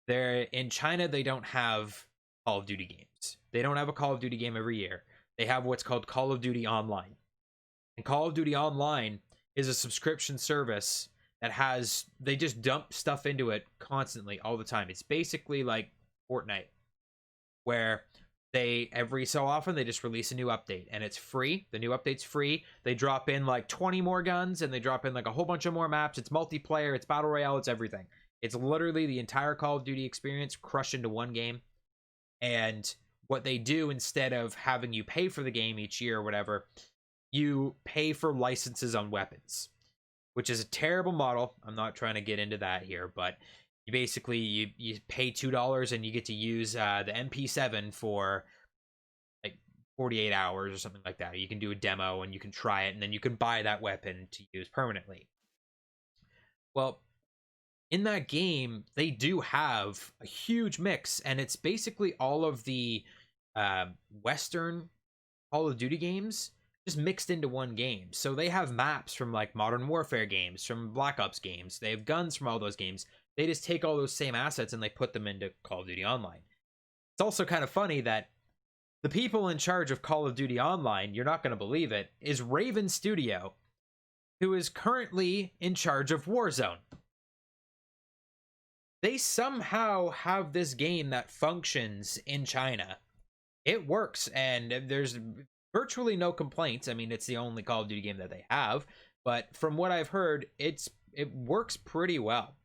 They're in China, they don't have Call of Duty games. They don't have a Call of Duty game every year. They have what's called Call of Duty Online. And Call of Duty Online is a subscription service that they just dump stuff into it constantly all the time. It's basically like Fortnite, where they, every so often, they just release a new update, and it's free. The new update's free. They drop in like 20 more guns, and they drop in like a whole bunch of more maps. It's multiplayer, it's battle royale, it's everything. It's literally the entire Call of Duty experience crushed into one game. And what they do, instead of having you pay for the game each year or whatever, you pay for licenses on weapons. which is a terrible model. I'm not trying to get into that here, but you basically you pay $2 and you get to use the MP7 for like 48 hours or something like that. You can do a demo and you can try it, and then you can buy that weapon to use permanently. Well, in that game, they do have a huge mix, and it's basically all of the Western Call of Duty games just mixed into one game. So they have maps from like Modern Warfare games, from Black Ops games. They have guns from all those games. They just take all those same assets and they put them into Call of Duty Online. It's also kind of funny that the people in charge of Call of Duty Online, you're not going to believe it, is Raven Studio, who is currently in charge of Warzone. They somehow have this game that functions in China. It works, and there's virtually no complaints. I mean, it's the only Call of Duty game that they have, but from what I've heard, it works pretty well.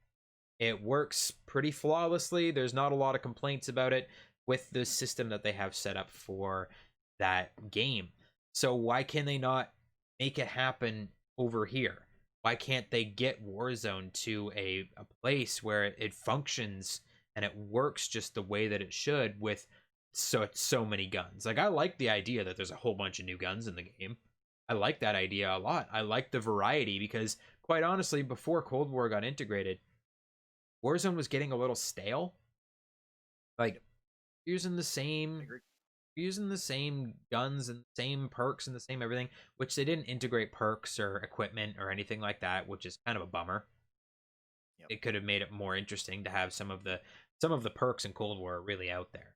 It works pretty flawlessly. There's not a lot of complaints about it with the system that they have set up for that game. So why can they not make it happen over here? Why can't they get Warzone to a place where it functions and it works just the way that it should with so many guns? Like, I like the idea that there's a whole bunch of new guns in the game. I like that idea a lot. I like the variety because, quite honestly, before Cold War got integrated, Warzone was getting a little stale. Like, using the same guns and the same perks and the same everything, which they didn't integrate perks or equipment or anything like that, which is kind of a bummer. Yep. It could have made it more interesting to have some of the perks in Cold War really out there.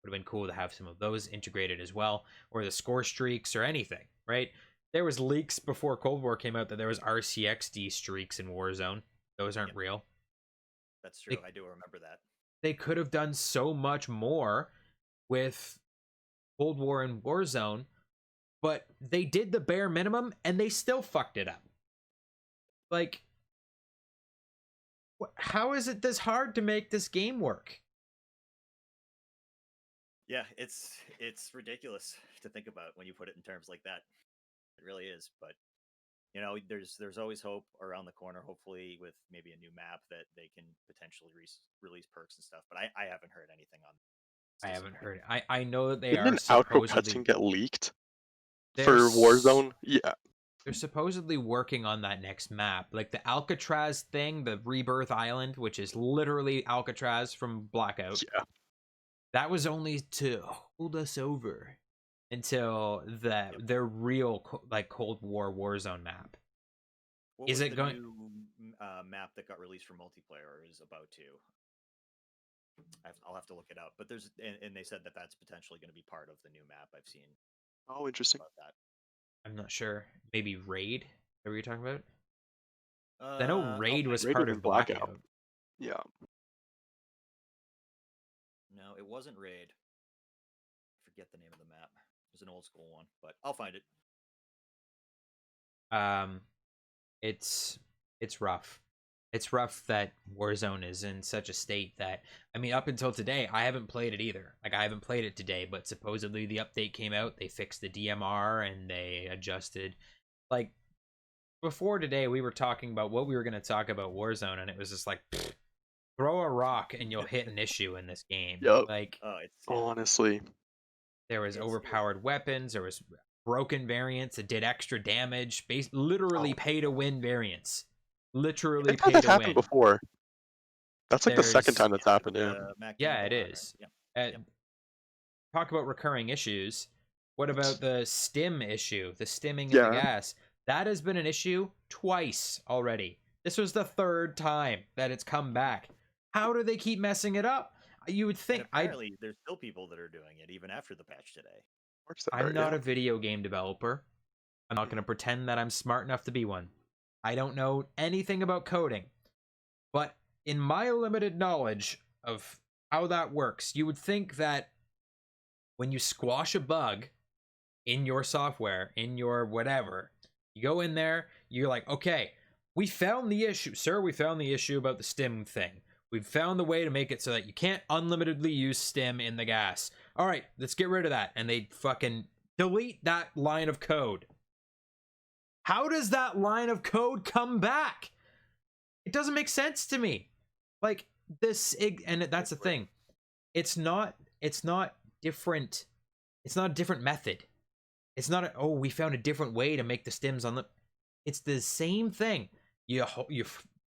Would have been cool to have some of those integrated as well, or the score streaks or anything, right? There was leaks before Cold War came out that there was RCXD streaks in Warzone. Those aren't real. That's true. I do remember that. They could have done so much more with Cold War and Warzone, but they did the bare minimum and they still fucked it up. Like, how is it this hard to make this game work? Yeah, it's ridiculous to think about when you put it in terms like that. It really is, but you know, there's always hope around the corner, hopefully with maybe a new map that they can potentially release perks and stuff, but I haven't heard anything on that. I haven't heard it. I know that they Didn't are an outro supposedly cutscene get leaked for Warzone? Yeah. They're supposedly working on that next map. Like the Alcatraz thing, the Rebirth Island, which is literally Alcatraz from Blackout. Yeah. That was only to hold us over until their real like Cold War Warzone map. What is was it the going new map that got released for multiplayer is about to? I'll have to look it up, but there's and they said that that's potentially going to be part of the new map. I've seen. Oh, interesting. About that. I'm not sure. Maybe Raid? What were you talking about? I know Raid was Raid part was of Blackout. Blackout. Yeah. No, it wasn't Raid. I forget the name of the map. It was an old school one, but I'll find it. It's rough. It's rough that Warzone is in such a state that, I mean, up until today, I haven't played it either. Like, I haven't played it today, but supposedly the update came out, they fixed the DMR, and they adjusted. Like, before today, we were talking about what we were going to talk about Warzone, and it was just like, pfft, throw a rock and you'll hit an issue in this game. Yep. Like, honestly. There was overpowered weapons, there was broken variants that did extra damage, literally pay-to-win variants. Literally pay that's to happened win. Before. That's like the second time that's happened, yeah. Yeah, it is. Right? Talk about recurring issues. What about the stim issue? The stimming of the gas. That has been an issue twice already. This was the third time that it's come back. How do they keep messing it up? You would think. Apparently, there's still people that are doing it even after the patch today. I'm not a video game developer. I'm not going to pretend that I'm smart enough to be one. I don't know anything about coding. But in my limited knowledge of how that works, you would think that when you squash a bug in your software, in your whatever, you go in there, you're like, okay, we found the issue. Sir, we found the issue about the stim thing. We've found the way to make it so that you can't unlimitedly use stim in the gas. All right, let's get rid of that. And they fucking delete that line of code. How does that line of code come back? It doesn't make sense to me. Like this, and that's the thing. It's not different. It's not a different method. It's not oh, we found a different way to make the stims on the. It's the same thing. You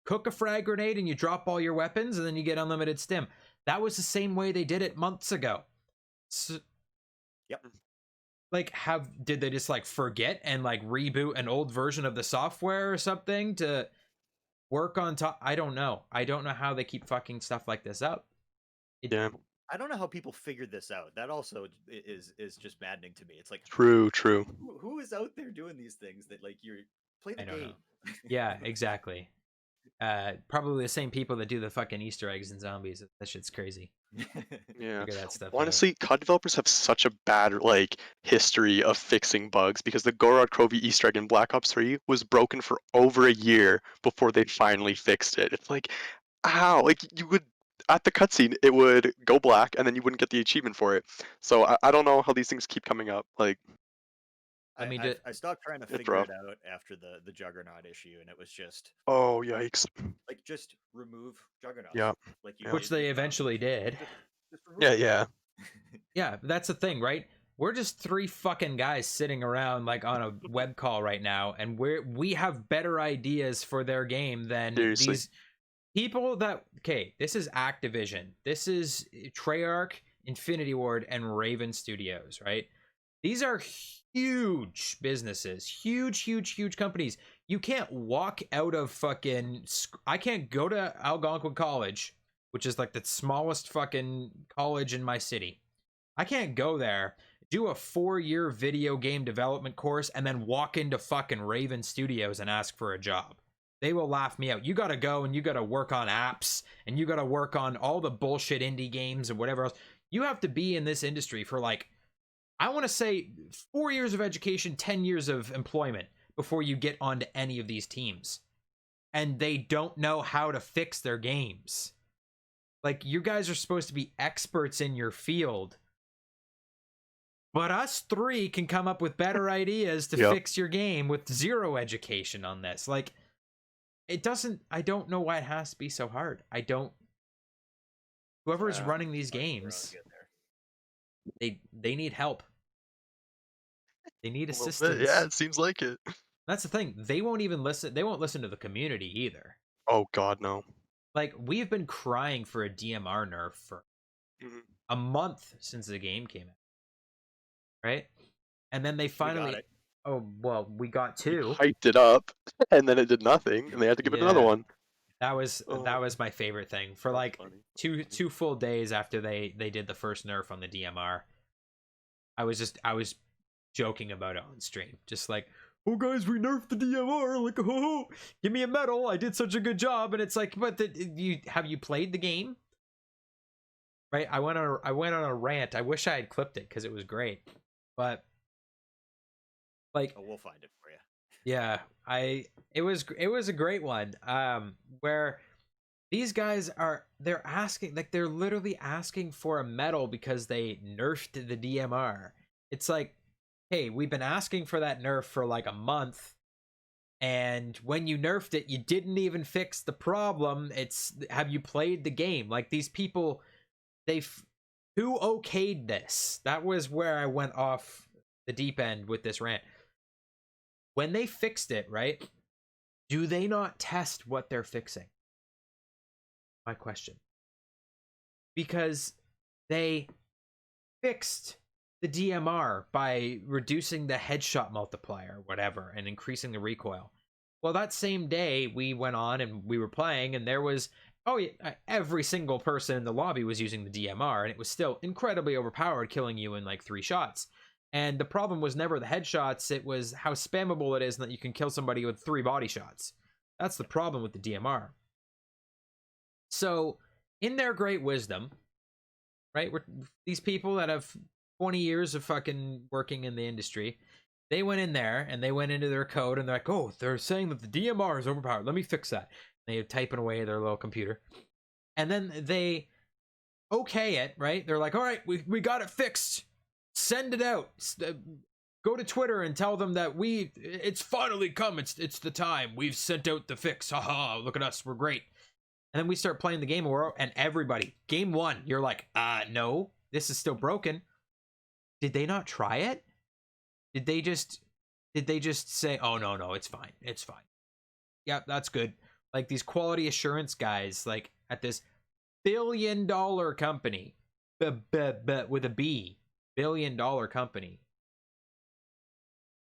cook a frag grenade and you drop all your weapons and then you get unlimited stim. That was the same way they did it months ago. So, yep. Like, did they just like forget and like reboot an old version of the software or something to work on top? I don't know. I don't know how they keep fucking stuff like this up. Yeah. I don't know how people figured this out. That also is just maddening to me. It's like True. who is out there doing these things that like you're play the game? Yeah, exactly. Probably the same people that do the fucking Easter eggs and zombies. That shit's crazy. Yeah. Figure that stuff Honestly, COD developers have such a bad history of fixing bugs because the Gorod Krovi Easter egg in Black Ops 3 was broken for over a year before they finally fixed it. It's like, how? Like you would at the cutscene, it would go black and then you wouldn't get the achievement for it. So I don't know how these things keep coming up. Like, I stopped trying to it's figure rough. it out after the Juggernaut issue, and it was just Oh yikes! like just remove Juggernauts. Yeah. Like you Yeah. Which they eventually did. Just remove Yeah, them. yeah. Yeah, that's the thing, right? We're just three fucking guys sitting around like on a web call right now, and we have better ideas for their game than Seriously. these people that. Okay, this is Activision. This is Treyarch, Infinity Ward, and Raven Studios, right? These are huge businesses, huge companies. You can't walk out of fucking. I can't go to Algonquin College, which is like the smallest fucking college in my city. I can't go there, do a 4-year video game development course, and then walk into fucking Raven Studios and ask for a job. They will laugh me out. You gotta go and you gotta work on apps, and you gotta work on all the bullshit indie games and whatever else. You have to be in this industry for like, I want to say 4 years of education, 10 years of employment before you get onto any of these teams. And they don't know how to fix their games. Like, you guys are supposed to be experts in your field. But us three can come up with better ideas to fix your game with zero education on this. Like, it doesn't, I don't know why it has to be so hard. I don't, whoever's running these games, they need help. They need assistance. Yeah, it seems like it. That's the thing. They won't even listen. They won't listen to the community either. Oh God, no. Like, we've been crying for a DMR nerf for a month since the game came out. Right? And then they finally, oh, well, we got 2. Hyped it up, and then it did nothing, and they had to give it another one. That was my favorite thing. For like funny. two full days after they did the first nerf on the DMR, I was joking about it on stream, just like, oh guys, we nerfed the DMR, like, oh, give me a medal, I did such a good job. And it's like, but have you played the game? Right? I went on a rant. I wish I had clipped it because it was great, but like, we'll find it for you. Yeah, it was a great one. Where these guys they're asking, like, they're literally asking for a medal because they nerfed the DMR. It's like, hey, we've been asking for that nerf for like a month, and when you nerfed it, you didn't even fix the problem. It's, have you played the game? Like, these people, who okayed this? That was where I went off the deep end with this rant. When they fixed it, right? Do they not test what they're fixing? My question. Because they fixed the DMR by reducing the headshot multiplier, or whatever, and increasing the recoil. Well, that same day, we went on and we were playing, and there was, every single person in the lobby was using the DMR, and it was still incredibly overpowered, killing you in like 3 shots. And the problem was never the headshots, it was how spammable it is, and that you can kill somebody with 3 body shots. That's the problem with the DMR. So, in their great wisdom, right, these people that have 20 years of fucking working in the industry, they went in there, and they went into their code, and they're like, oh, they're saying that the DMR is overpowered, let me fix that. And they're typing away their little computer. And then they okay it, right? They're like, all right, we got it fixed. Send it out. go to Twitter and tell them that it's finally come. It's the time. We've sent out the fix. Haha, look at us. We're great. And then we start playing the game, and everybody, game one, you're like, no, this is still broken. Did they not try it? Did they just say, oh, no, it's fine. It's fine. Yeah, that's good. Like these quality assurance guys, like at this billion-dollar company, with a B, billion-dollar company.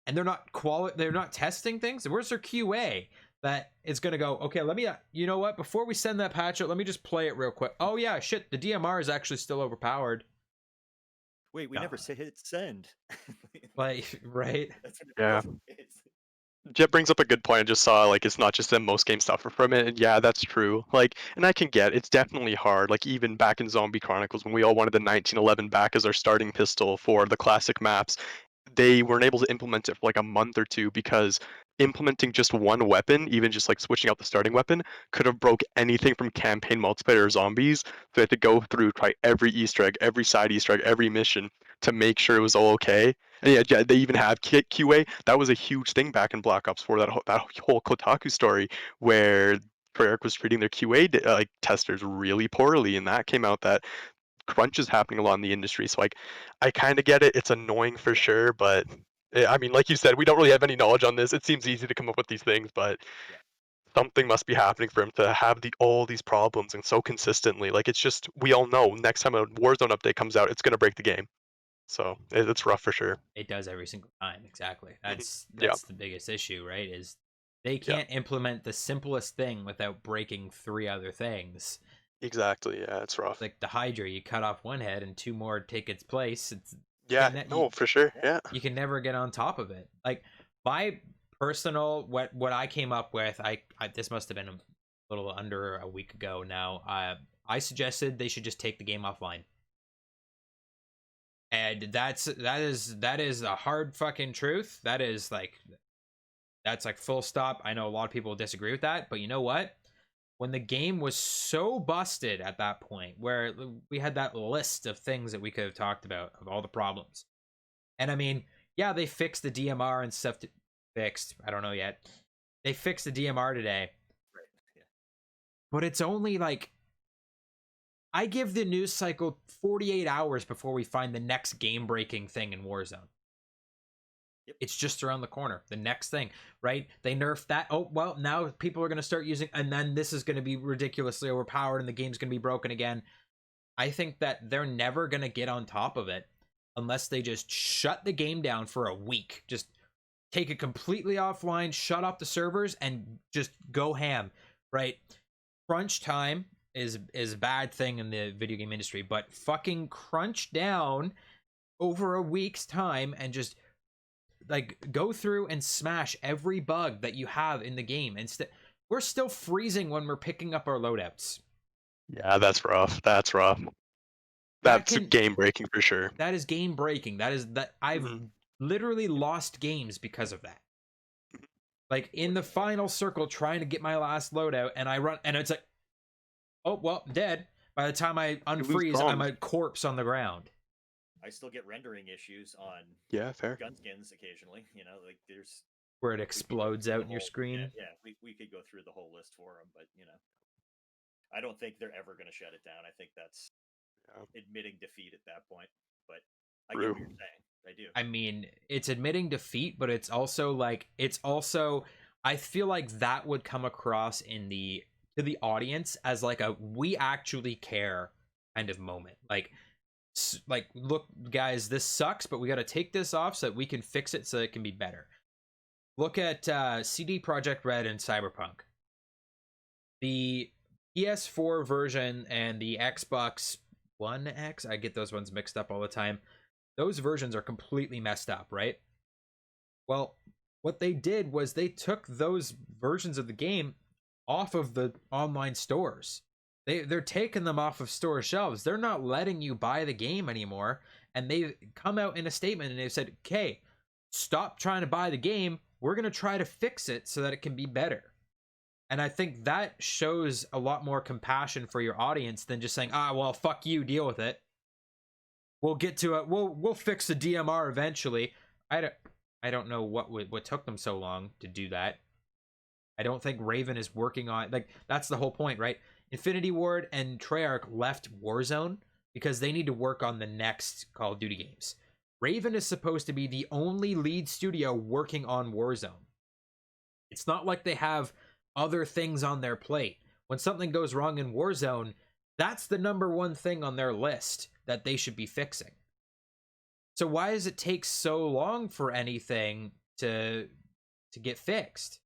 And they're not testing things. Where's their QA? That is going to go, okay, let me, you know what, before we send that patch out, let me just play it real quick. Oh yeah, shit, the DMR is actually still overpowered. Wait, we never hit send. Like, right? That's what Yeah. it is. Jet brings up a good point. I just saw, like, it's not just them, most games suffer from it, and yeah, that's true. Like, and I can get, it's definitely hard. Like, even back in Zombie Chronicles, when we all wanted the 1911 back as our starting pistol for the classic maps, they weren't able to implement it for like a month or two because implementing just one weapon, even just like switching out the starting weapon, could have broke anything from campaign multiplayer or zombies. So they had to go through, try every Easter egg, every side Easter egg, every mission to make sure it was all okay. And yeah, they even have QA. That was a huge thing back in Black Ops 4. That whole Kotaku story where Treyarch was treating their QA like testers really poorly, and that came out that crunch is happening a lot in the industry. So like, I kind of get it. It's annoying for sure, but I mean, like you said, we don't really have any knowledge on this. It seems easy to come up with these things, but Yeah. something must be happening for him to have all these problems and so consistently. Like, it's just, we all know next time a Warzone update comes out, it's gonna break the game. So it's rough for sure. It does every single time. Exactly. That's Yeah, the biggest issue, right? Is they yeah, can't implement the simplest thing without breaking three other things. exactly. Yeah, it's rough. Like the Hydra, you cut off one head and two more take its place. Yeah, no, for sure. Yeah. You can never get on top of it. Like my personal, what I came up with, I this must have been a little under a week ago now. I suggested they should just take the game offline. And that is a hard fucking truth. That's like full stop. I know a lot of people disagree with that, but you know what? When the game was so busted at that point, where we had that list of things that we could have talked about, of all the problems. And I mean, yeah, they fixed the DMR and stuff. Fixed. I don't know yet. They fixed the DMR today. Right. Yeah. But it's only like, I give the news cycle 48 hours before we find the next game-breaking thing in Warzone. Yep. It's just around the corner. The next thing, right? They nerfed that. Oh, well, now people are going to start using, and then this is going to be ridiculously overpowered and the game's going to be broken again. I think that they're never going to get on top of it unless they just shut the game down for a week. Just take it completely offline, shut off the servers, and just go ham, right? Crunch time is a bad thing in the video game industry, but fucking crunch down over a week's time and just like go through and smash every bug that you have in the game. Instead, we're still freezing when we're picking up our loadouts. Yeah, that's rough. That's rough. That's game breaking for sure. That is game breaking. That I've literally lost games because of that. Like in the final circle trying to get my last loadout, and I run, and it's like, oh, well, dead. By the time I unfreeze, I'm a corpse on the ground. I still get rendering issues on fair gunskins occasionally. You know, like there's where it explodes out in your screen. Yeah, we could go through the whole list for them, but you know, I don't think they're ever going to shut it down. I think that's admitting defeat at that point. But I get what you're saying. I do. I mean, it's admitting defeat, but it's also I feel like that would come across to the audience as like a we actually care kind of moment. Like look, guys, this sucks, but we got to take this off so that we can fix it so it can be better. Look at CD Projekt Red and Cyberpunk. The PS4 version and the Xbox One X, I get those ones mixed up all the time. Those versions are completely messed up, right? Well, what they did was they took those versions of the game off of the online stores. They're taking them off of store shelves. They're not letting you buy the game anymore. And they've come out in a statement and they've said, okay, stop trying to buy the game. We're going to try to fix it so that it can be better. And I think that shows a lot more compassion for your audience than just saying, well, fuck you, deal with it. We'll get to it. We'll fix the DMR eventually. I don't know what took them so long to do that. I don't think Raven is working on, like, that's the whole point, right? Infinity Ward and Treyarch left Warzone because they need to work on the next Call of Duty games. Raven is supposed to be the only lead studio working on Warzone. It's not like they have other things on their plate. When something goes wrong in Warzone, that's the number one thing on their list that they should be fixing. So why does it take so long for anything to get fixed?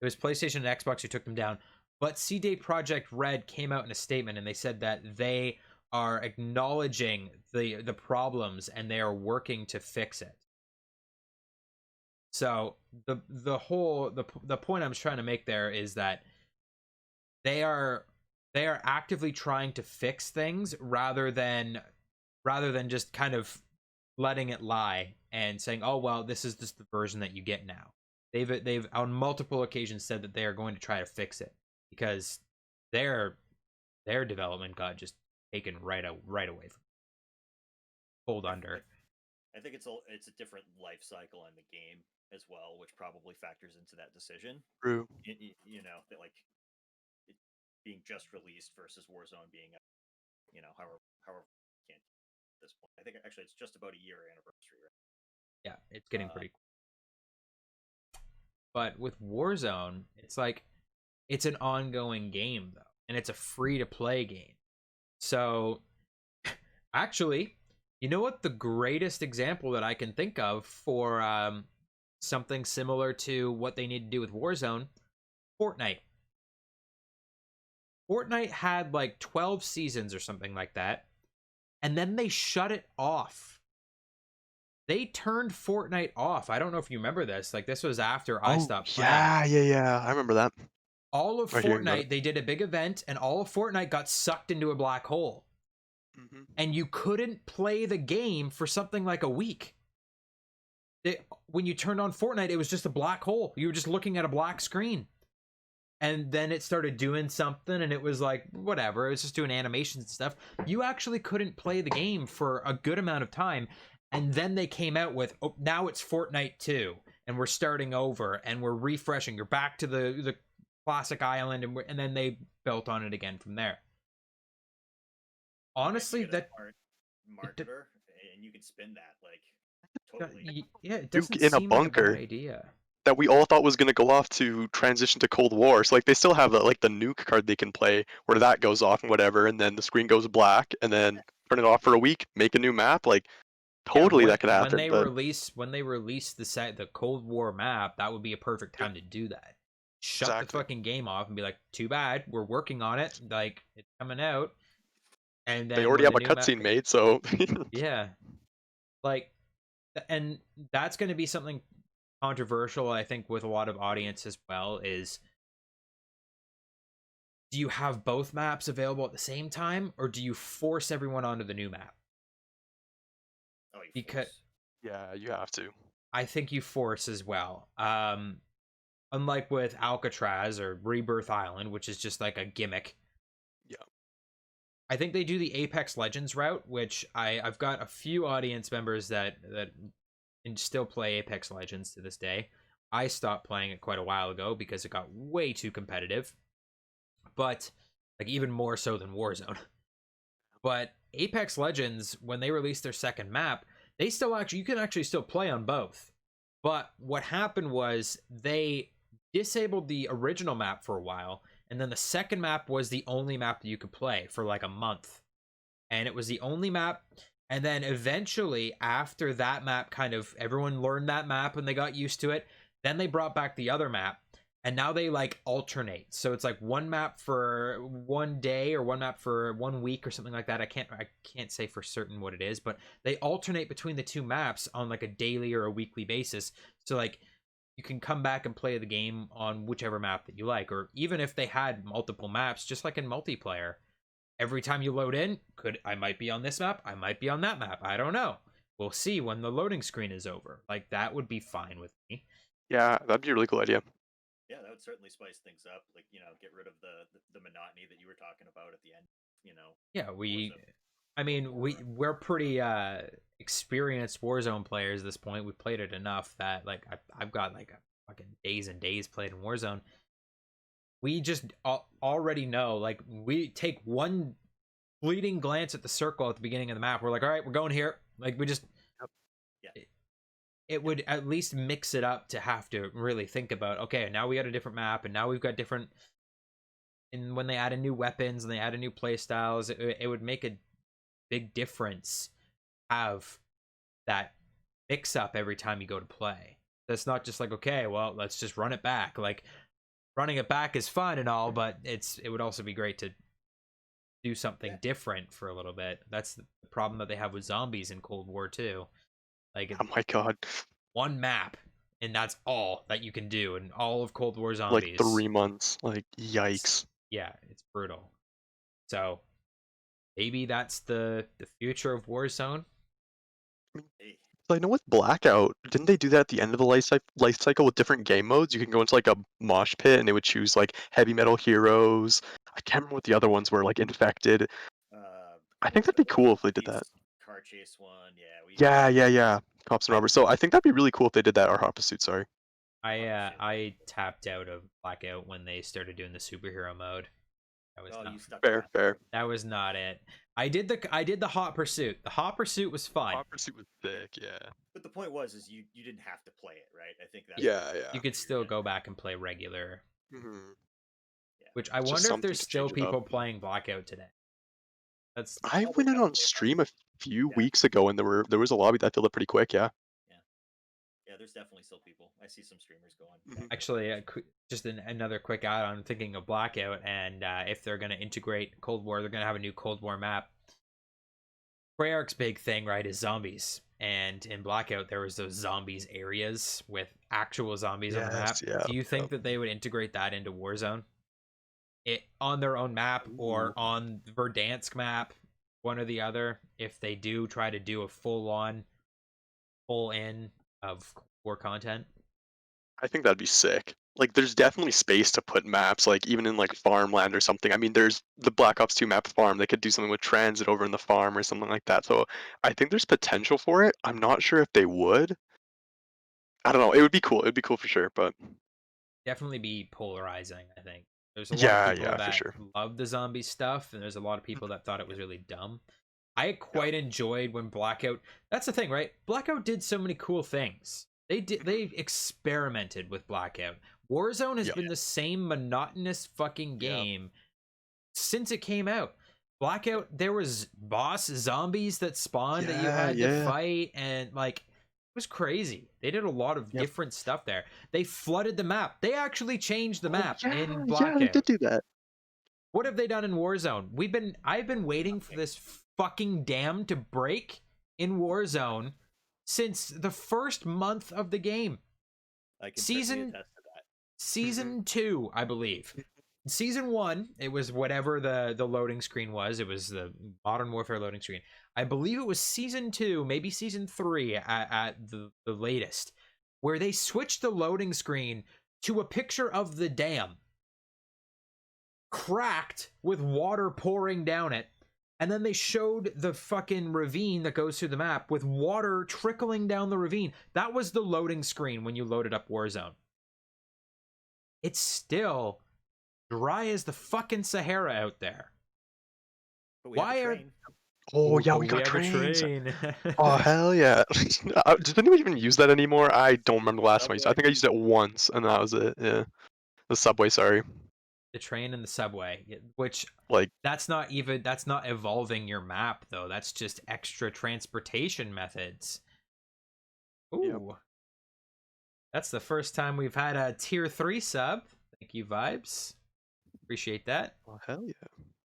It was PlayStation and Xbox who took them down. But CD Projekt Red came out in a statement and they said that they are acknowledging the problems and they are working to fix it. So the point I'm trying to make there is that they are actively trying to fix things rather than just kind of letting it lie and saying, "Oh well, this is just the version that you get now." They've on multiple occasions said that they are going to try to fix it because their development got just taken right away from pulled under. I think it's a different life cycle in the game as well, which probably factors into that decision. True. You know, that like it being just released versus Warzone being, however can't at this point. I think actually it's just about a year anniversary, right? Yeah, it's getting pretty. But with Warzone, it's like it's an ongoing game though, and it's a free to play game. So actually, you know what the greatest example that I can think of for something similar to what they need to do with Warzone? Fortnite. Fortnite had like 12 seasons or something like that, and then they shut it off. They turned Fortnite off. I don't know if you remember this. Like, this was after I stopped playing. Yeah. I remember that. All of Or hearing about Fortnite, they did a big event, and all of Fortnite got sucked into a black hole. it. And you couldn't play the game for something like a week. When you turned on Fortnite, it was just a black hole. You were just looking at a black screen. And then it started doing something, and it was like, whatever. It was just doing animations and stuff. You actually couldn't play the game for a good amount of time. And then they came out with, oh, now it's Fortnite 2. And we're starting over, and we're refreshing. You're back to the classic island, and then they built on it again from there. Honestly, that marketer, and you can spin that like totally. Yeah, it doesn't in a seem like a bad bunker idea. that we all thought was going to go off to transition to Cold War. So like they still have like the nuke card they can play where that goes off and whatever, and then the screen goes black, and then turn it off for a week, make a new map. Like totally that could happen. When they release the Cold War map, that would be a perfect time to do that. Shut the fucking game off and be like, too bad, we're working on it. Like, it's coming out. And then they already have a cutscene made, so yeah. Like, and that's going to be something controversial, I think, with a lot of audience as well, is do you have both maps available at the same time, or do you force everyone onto the new map? Oh, because yeah, you have to. I think you force as well. Unlike with Alcatraz or Rebirth Island, which is just like a gimmick. Yeah. I think they do the Apex Legends route, which I've got a few audience members that can still play Apex Legends to this day. I stopped playing it quite a while ago because it got way too competitive. But, like, even more so than Warzone. But Apex Legends, when they released their second map, they still you can actually still play on both. But what happened was they disabled the original map for a while, and then the second map was the only map that you could play for like a month. And it was the only map. And then eventually, after that map, kind of everyone learned that map and they got used to it, then they brought back the other map. And now they like alternate. So it's like one map for one day or one map for 1 week or something like that. I can't say for certain what it is, but they alternate between the two maps on like a daily or a weekly basis. So like you can come back and play the game on whichever map that you like. Or even if they had multiple maps, just like in multiplayer, every time you load in, I might be on this map, I might be on that map. I don't know. We'll see when the loading screen is over. Like, that would be fine with me. Yeah, that'd be a really cool idea. Yeah, that would certainly spice things up. Like, get rid of the monotony that you were talking about at the end. Yeah, I mean, we're pretty experienced Warzone players at this point. We've played it enough that like I've got like a fucking days and days played in Warzone. We just already know, like, we take one fleeting glance at the circle at the beginning of the map. We're like, all right, we're going here. Like, we just Yep. Yeah. it would at least mix it up to have to really think about, okay, now we got a different map and now we've got different, and when they add in new weapons and they add in new play styles, it would make a big difference have that mix up every time you go to play. That's not just like, okay, well, let's just run it back. Like, running it back is fun and all, but it would also be great to do something different for a little bit. That's the problem that they have with zombies in Cold War too. Like, Oh my god. one map and that's all that you can do in all of Cold War Like zombies. 3 months. Like, yikes. Yeah, it's brutal. So maybe that's the future of Warzone. Hey, So I know with Blackout, didn't they do that at the end of the life cycle with different game modes? You can go into like a mosh pit and they would choose like heavy metal heroes. I can't remember what the other ones were, like infected. I what think was that'd be that? cool if they did that. Police car chase one. Yeah, we. Yeah. Cops and robbers. So I think that'd be really cool if they did that, or Hot Pursuit, sorry. Oh shit. I tapped out of Blackout when they started doing the superhero mode. That was Oh, not you stuck Fair, that. fair. that was not it. I did the Hot Pursuit. The Hot Pursuit was fun. Hot Pursuit was sick, yeah. But the point was, is you didn't have to play it, right? I think that's Yeah, what yeah. You could still go back and play regular. Mhm. Yeah. Which I Just wonder if something there's to still change it up. people playing Blackout today. That's I Probably went in have on to be stream a few Yeah. weeks ago and there was a lobby that filled up pretty quick, yeah. Yeah, there's definitely still people. I see some streamers going. Mhm. actually just another quick add-on. Thinking of Blackout, and if they're going to integrate Cold War, they're going to have a new Cold War map. Treyarch's big thing, right, is zombies. And in Blackout, there was those zombies areas with actual zombies on the map. Yes, yeah. Do you think that they would integrate that into Warzone? It on their own map or Ooh. on Verdansk map, one or the other, if they do try to do a full in of war content? I think that'd be sick. Like, there's definitely space to put maps, like, even in, like, farmland or something. I mean, there's the Black Ops 2 map farm. They could do something with transit over in the farm or something like that. So I think there's potential for it. I'm not sure if they would. I don't know. It would be cool. It would be cool for sure, but Definitely be polarizing, I think. There's a lot of people yeah, for that sure. love the zombie stuff, and there's a lot of people that thought it was really dumb. I Yeah. quite enjoyed when Blackout. That's the thing, right? Blackout did so many cool things. They experimented with Blackout. Warzone has Yeah. been the same monotonous fucking Yeah. game since it came out. Blackout, there was boss zombies that spawned that you Yeah, had to yeah. fight, and like, it was crazy. They did a lot of Yep. different stuff there. They flooded the map. They actually changed the Oh, map yeah, in they Blackout. did do that. What have they done in Warzone? I've been waiting for this fucking dam to break in Warzone since the first month of the game. I can Season- certainly attest to that. Season 2, I believe. Season 1, it was whatever the loading screen was. It was the Modern Warfare loading screen. I believe it was Season 2, maybe Season 3 at the latest, where they switched the loading screen to a picture of the dam cracked with water pouring down it, and then they showed the fucking ravine that goes through the map with water trickling down the ravine. That was the loading screen when you loaded up Warzone. It's still dry as the fucking Sahara out there. But we Why have a are- train. Oh, yeah, but we got have trains. a train. Oh, hell yeah. Does anyone even use that anymore? I don't remember the last time I used it. I Subway. think I used it once, and that was it, yeah. The subway, sorry. The train and the subway, which Like, that's not evolving your map though. That's just extra transportation methods. Ooh. Yep. That's the first time we've had a tier 3 sub. Thank you, Vibes. Appreciate that. oh, hell yeah.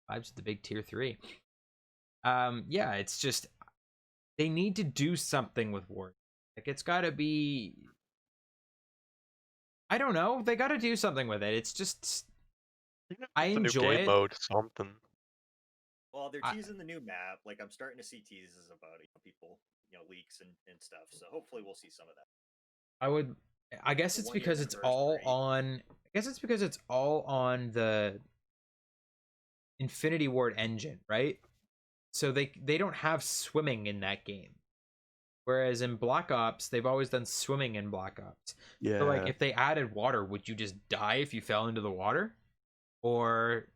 Vibes with the big tier 3. Yeah, it's just they need to do something with War. Like, it's gotta be, I don't know. They gotta do something with it. It's just, I It's a new enjoy game it. mode, something. Well, they're I- teasing the new map. Like, I'm starting to see teases about it. People, leaks and stuff. So hopefully we'll see some of that. I guess The it's 1 year because it's all anniversary. on. I guess it's because it's all on the Infinity Ward engine, right? so they don't have swimming in that game. Whereas in Black Ops, they've always done swimming in Black Ops. So like, Yeah. if they added water, would you just die if you fell into the water? Or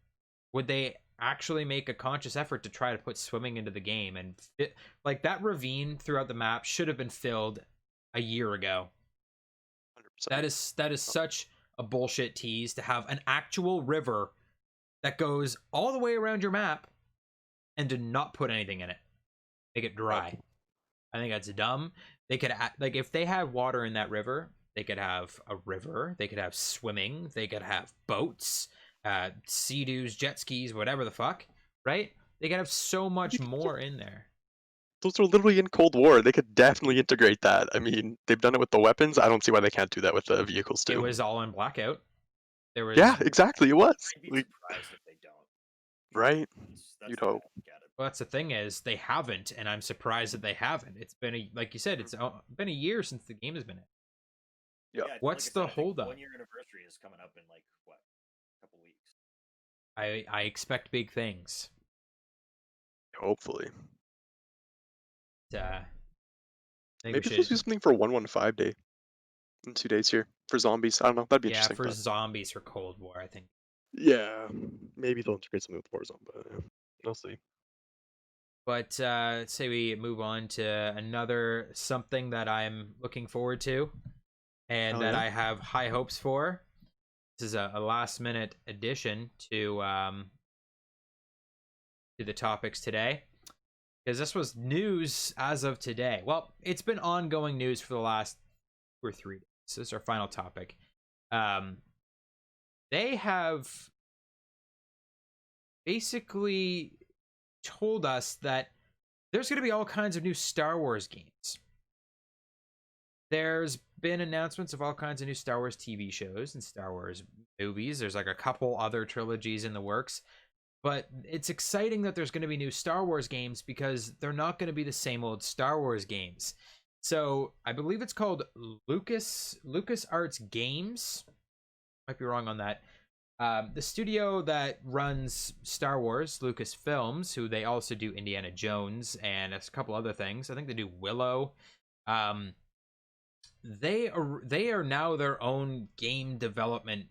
would they actually make a conscious effort to try to put swimming into the game? And like, that ravine throughout the map should have been filled a year ago. 100%. That is such a bullshit tease to have an actual river that goes all the way around your map and to not put anything in it. Make it dry. I think that's dumb. They could like, if they had water in that river, they could have a river, they could have swimming, they could have boats, sea-doos, jet skis, whatever the fuck, right? They could have so much more in there. Those are literally in Cold War. They could definitely integrate that. I mean, they've done it with the weapons. I don't see why they can't do that with the vehicles It too. was all in Blackout. There Yeah, was, exactly. It was. I'd be Like, surprised if they don't. right? That's You'd the way hope. I look at it. well, that's the thing, is they haven't, and I'm surprised that they haven't. It's been like you said, it's been a year since the game has been in. Yeah. What's the holdup? 1 year anniversary is coming up in like what, a couple weeks. I expect big things. Hopefully. I think Maybe we they'll should, do something for 115 Day in 2 days here for zombies. I don't know. That'd be yeah, interesting. for But zombies for Cold War, I think. yeah, maybe they'll integrate something with Warzone, but we'll see. But let's say we move on to another something that I'm looking forward to and Hell that yeah. I have high hopes for. This is a last minute addition to the topics today, because this was news as of today. Well, it's been ongoing news for the last 2 or 3 days. This is our final topic. They have basically told us that there's going to be all kinds of new Star Wars games. There's been announcements of all kinds of new Star Wars TV shows and Star Wars movies. There's like a couple other trilogies in the works. But it's exciting that there's going to be new Star Wars games, because they're not going to be the same old Star Wars games. So I believe it's called LucasArts Games. Might be wrong on that. The studio that runs Star Wars, Lucasfilms, who they also do Indiana Jones and a couple other things. I think they do Willow. They are now their own game development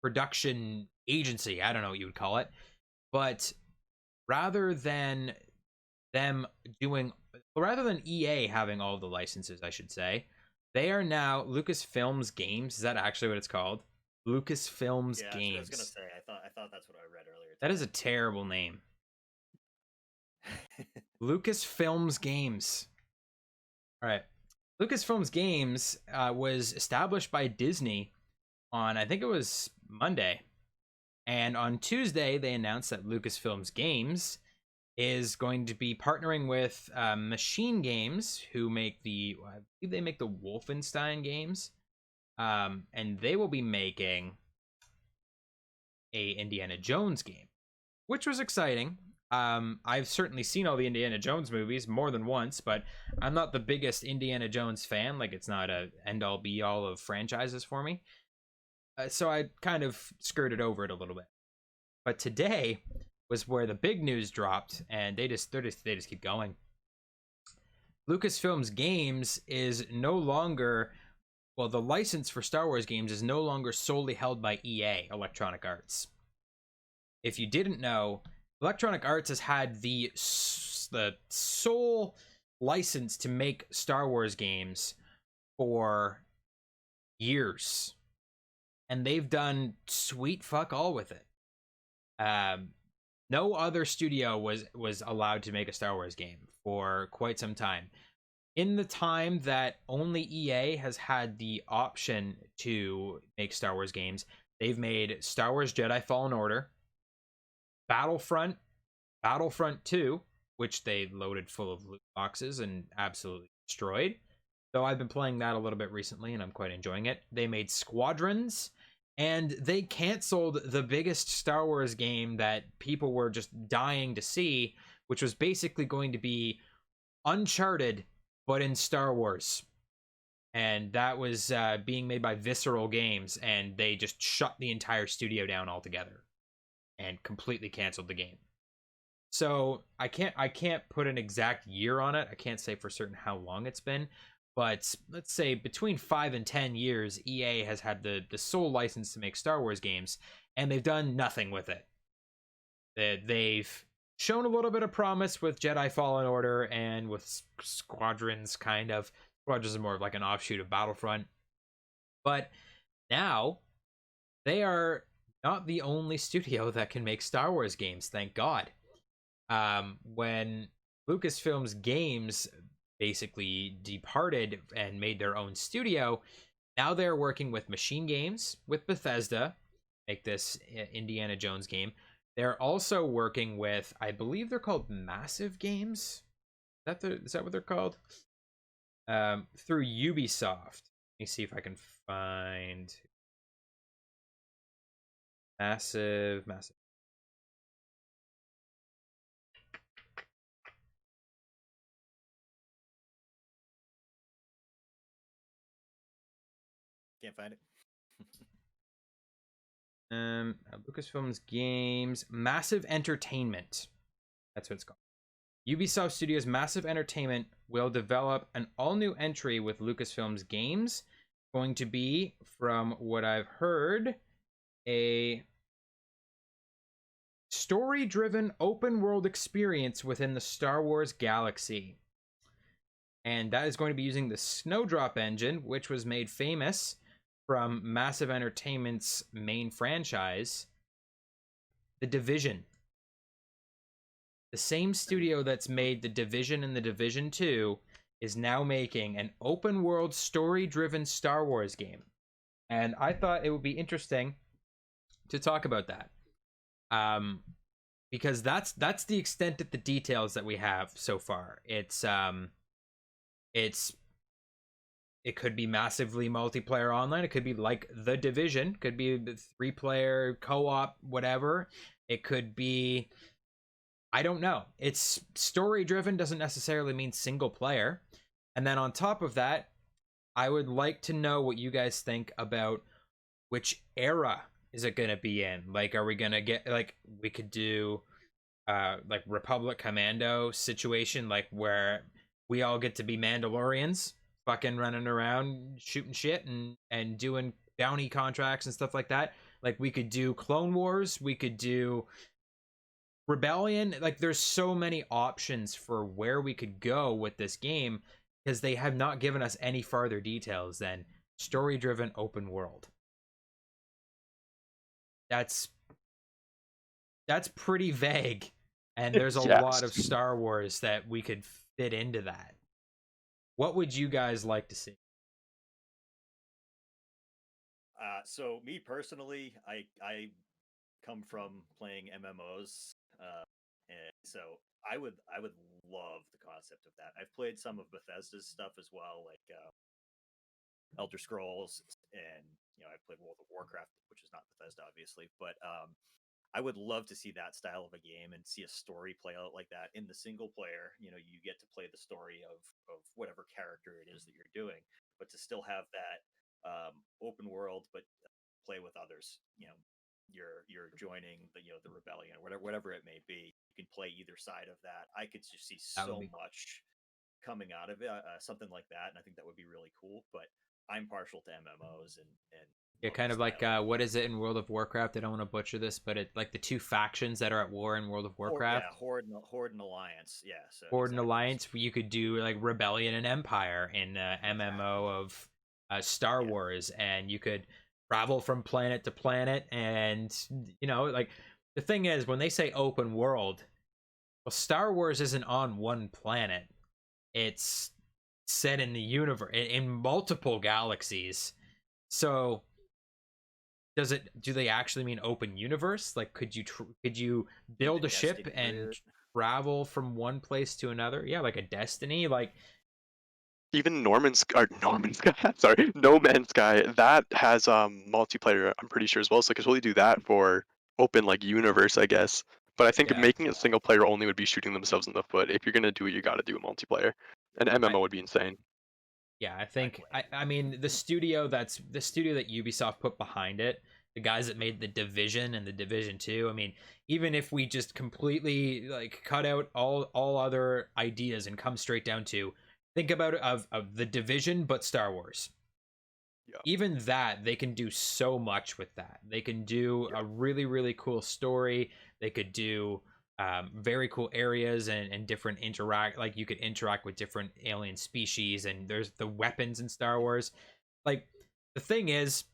production agency. I don't know what you would call it. But rather than EA having all the licenses, I should say, they are now Lucasfilms Games. Is that actually what it's called? Lucasfilms Games. I was gonna say. I thought that's what I read earlier. That is a terrible name. Lucasfilms Games. All right. Lucasfilms Games was established by Disney on, I think it was Monday. And on Tuesday, they announced that Lucasfilms Games is going to be partnering with Machine Games, who make I believe they make the Wolfenstein games. And they will be making a Indiana Jones game, which was exciting. I've certainly seen all the Indiana Jones movies more than once, but I'm not the biggest Indiana Jones fan. Like, it's not a end-all be-all of franchises for me. So I kind of skirted over it a little bit. But today was where the big news dropped, and they just keep going. Lucasfilms Games is no longer, well, the license for Star Wars games is no longer solely held by EA, Electronic Arts. If you didn't know, Electronic Arts has had the sole license to make Star Wars games for years, and they've done sweet fuck all with it. No other studio was allowed to make a Star Wars game for quite some time. In the time that only EA has had the option to make Star Wars games, they've made Star Wars Jedi Fallen Order, Battlefront 2, which they loaded full of loot boxes and absolutely destroyed. Though I've been playing that a little bit recently and I'm quite enjoying it. They made Squadrons, and they canceled the biggest Star Wars game that people were just dying to see, which was basically going to be Uncharted, but in Star Wars. And that was being made by Visceral Games, and they just shut the entire studio down altogether and completely canceled the game. So I can't put an exact year on it. I can't say for certain how long it's been, but let's say between 5 and 10 years, EA has had the sole license to make Star Wars games, and they've done nothing with it. They've shown a little bit of promise with Jedi Fallen Order and with Squadrons, kind of. Squadrons is more of like an offshoot of Battlefront, but now they are not the only studio that can make Star Wars games. Thank God. When Lucasfilm's games basically departed and made their own studio, now they're working with Machine Games, with Bethesda, make this Indiana Jones game. They're also working with, I believe they're called Massive Games. Is that what they're called? Through Ubisoft. Let me see if I can find Massive. Can't find it. Lucasfilm's games, Massive Entertainment. That's what it's called. Ubisoft Studios Massive Entertainment will develop an all-new entry with Lucasfilm's games. Going to be, from what I've heard, a story-driven open-world experience within the Star Wars galaxy. And that is going to be using the Snowdrop engine, which was made famous from Massive Entertainment's main franchise, The Division. The same studio that's made The Division and The Division 2 is now making an open world story driven Star Wars game. And I thought it would be interesting to talk about that. Because that's the extent of the details that we have so far. It could be massively multiplayer online. It could be like The Division. It could be the 3-player co-op, whatever. It could be, I don't know. It's story driven, doesn't necessarily mean single player. And then on top of that, I would like to know what you guys think about which era is it going to be in. Like, are we going to get, like, we could do like Republic Commando situation, like where we all get to be Mandalorians, fucking running around shooting shit and doing bounty contracts and stuff like that. Like, we could do Clone Wars, we could do Rebellion. Like, there's so many options for where we could go with this game, because they have not given us any farther details than story driven open world. That's pretty vague, and there's a lot of Yes. Star Wars that we could fit into that. What would you guys like to see? So me personally, I come from playing MMOs, and so I would love the concept of that. I've played some of Bethesda's stuff as well, like Elder Scrolls, and I played World of Warcraft, which is not Bethesda, obviously, but I would love to see that style of a game and see a story play out like that in the single player. You get to play the story of whatever character it is that you're doing, but to still have that open world, but play with others. You're joining the rebellion or whatever it may be. You can play either side of that. I could just see That would so be cool. much coming out of it, something like that, and I think that would be really cool. But I'm partial to MMOs and Yeah, more of kind the of like style of what is it in World of Warcraft? I don't want to butcher this, but it like the two factions that are at war in World of yeah, Warcraft. Horde and Alliance. Yeah, so Horde and exactly. Alliance, you could do like Rebellion and Empire in MMO Exactly. of Star Yeah. Wars, and you could travel from planet to planet. And like, the thing is, when they say open world, well, Star Wars isn't on one planet. It's set in the universe in multiple galaxies. So do they actually mean open universe? Like, could you Like build the a ship Destiny and route. travel from one place to another? Yeah, like a Destiny. Like, Even Norman Sky, sorry, No Man's Sky, that has multiplayer, I'm pretty sure as well. So I could totally do that for open like universe, I guess. But I think yeah, making it single player only would be shooting themselves in the foot. If you're gonna do it, you gotta do a multiplayer. An I MMO would be insane. yeah, I I think blame I mean the studio that Ubisoft put behind it the guys that made the Division and the Division 2. I mean, even if we just completely like cut out all other ideas and come straight down to think about it of the Division but Star Wars. Yeah. Even that, they can do so much with that. They can do a really, really cool story. They could do very cool areas and different interact, like you could interact with different alien species, and there's the weapons in Star Wars. Like, the thing is,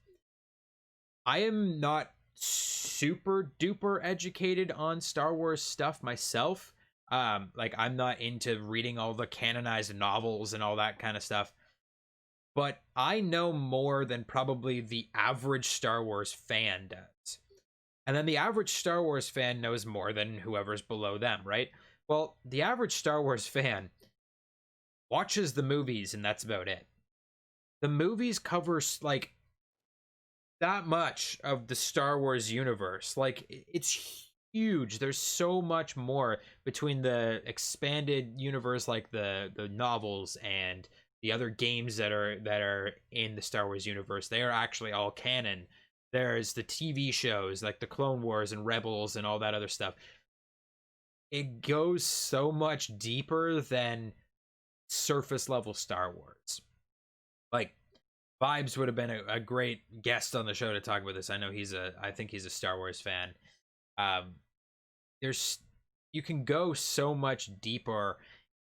I am not super duper educated on Star Wars stuff myself. Like, I'm not into reading all the canonized novels and all that kind of stuff, but I know more than probably the average Star Wars fan does. And then the average Star Wars fan knows more than whoever's below them, right? Well, the average Star Wars fan watches the movies and that's about it. The movies cover like that much of the Star Wars universe. Like, it's huge. There's so much more between the expanded universe, like the novels and the other games that are in the Star Wars universe. They are actually all canon. There's the TV shows like the Clone Wars and Rebels and all that other stuff. It goes so much deeper than surface level Star Wars. Like, Vibes would have been a great guest on the show to talk about this. I know I think he's a Star Wars fan. There's, you can go so much deeper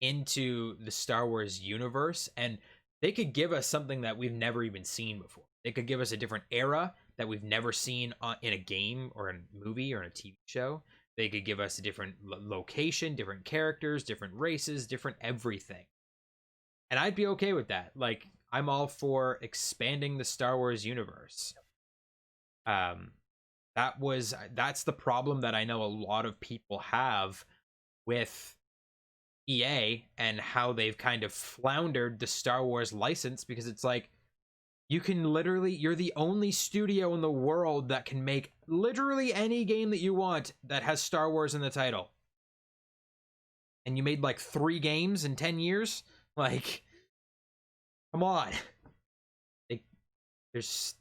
into the Star Wars universe, and they could give us something that we've never even seen before. They could give us a different era that we've never seen in a game or a movie or in a TV show. They could give us a different location, different characters, different races, different everything. And I'd be okay with that. Like, I'm all for expanding the Star Wars universe. That's the problem that I know a lot of people have with EA and how they've kind of floundered the Star Wars license, because it's like, you're the only studio in the world that can make literally any game that you want that has Star Wars in the title. And you made like 3 games in 10 years? Like, come on. There's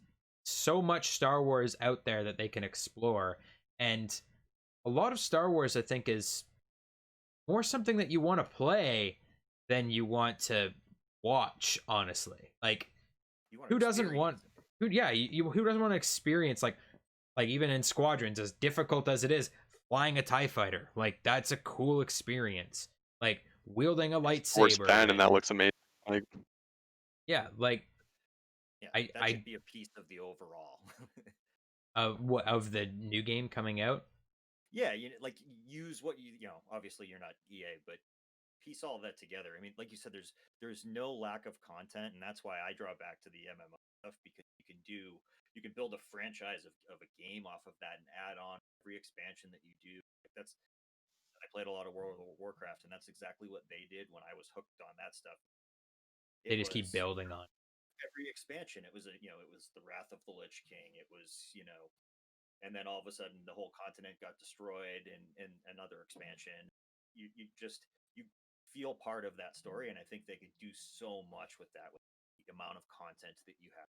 so much Star Wars out there that they can explore. And a lot of Star Wars, I think, is more something that you want to play than you want to watch, honestly. Like, who doesn't want who doesn't want to experience like even in Squadrons, as difficult as it is, flying a TIE fighter? Like, that's a cool experience. Like, wielding a lightsaber. And that looks amazing. Like, yeah, like, yeah, that should be a piece of the overall. of the new game coming out. Yeah, like, use what obviously you're not EA, but piece all of that together. I mean, like you said, there's no lack of content, and that's why I draw back to the MMO stuff, because you can build a franchise of a game off of that and add on every expansion that you do. I played a lot of World of Warcraft, and that's exactly what they did when I was hooked on that stuff. They just keep building on every expansion. It was it was the Wrath of the Lich King. It was and then all of a sudden the whole continent got destroyed in another expansion. You feel part of that story, and I think they could do so much with that, with the amount of content that you have.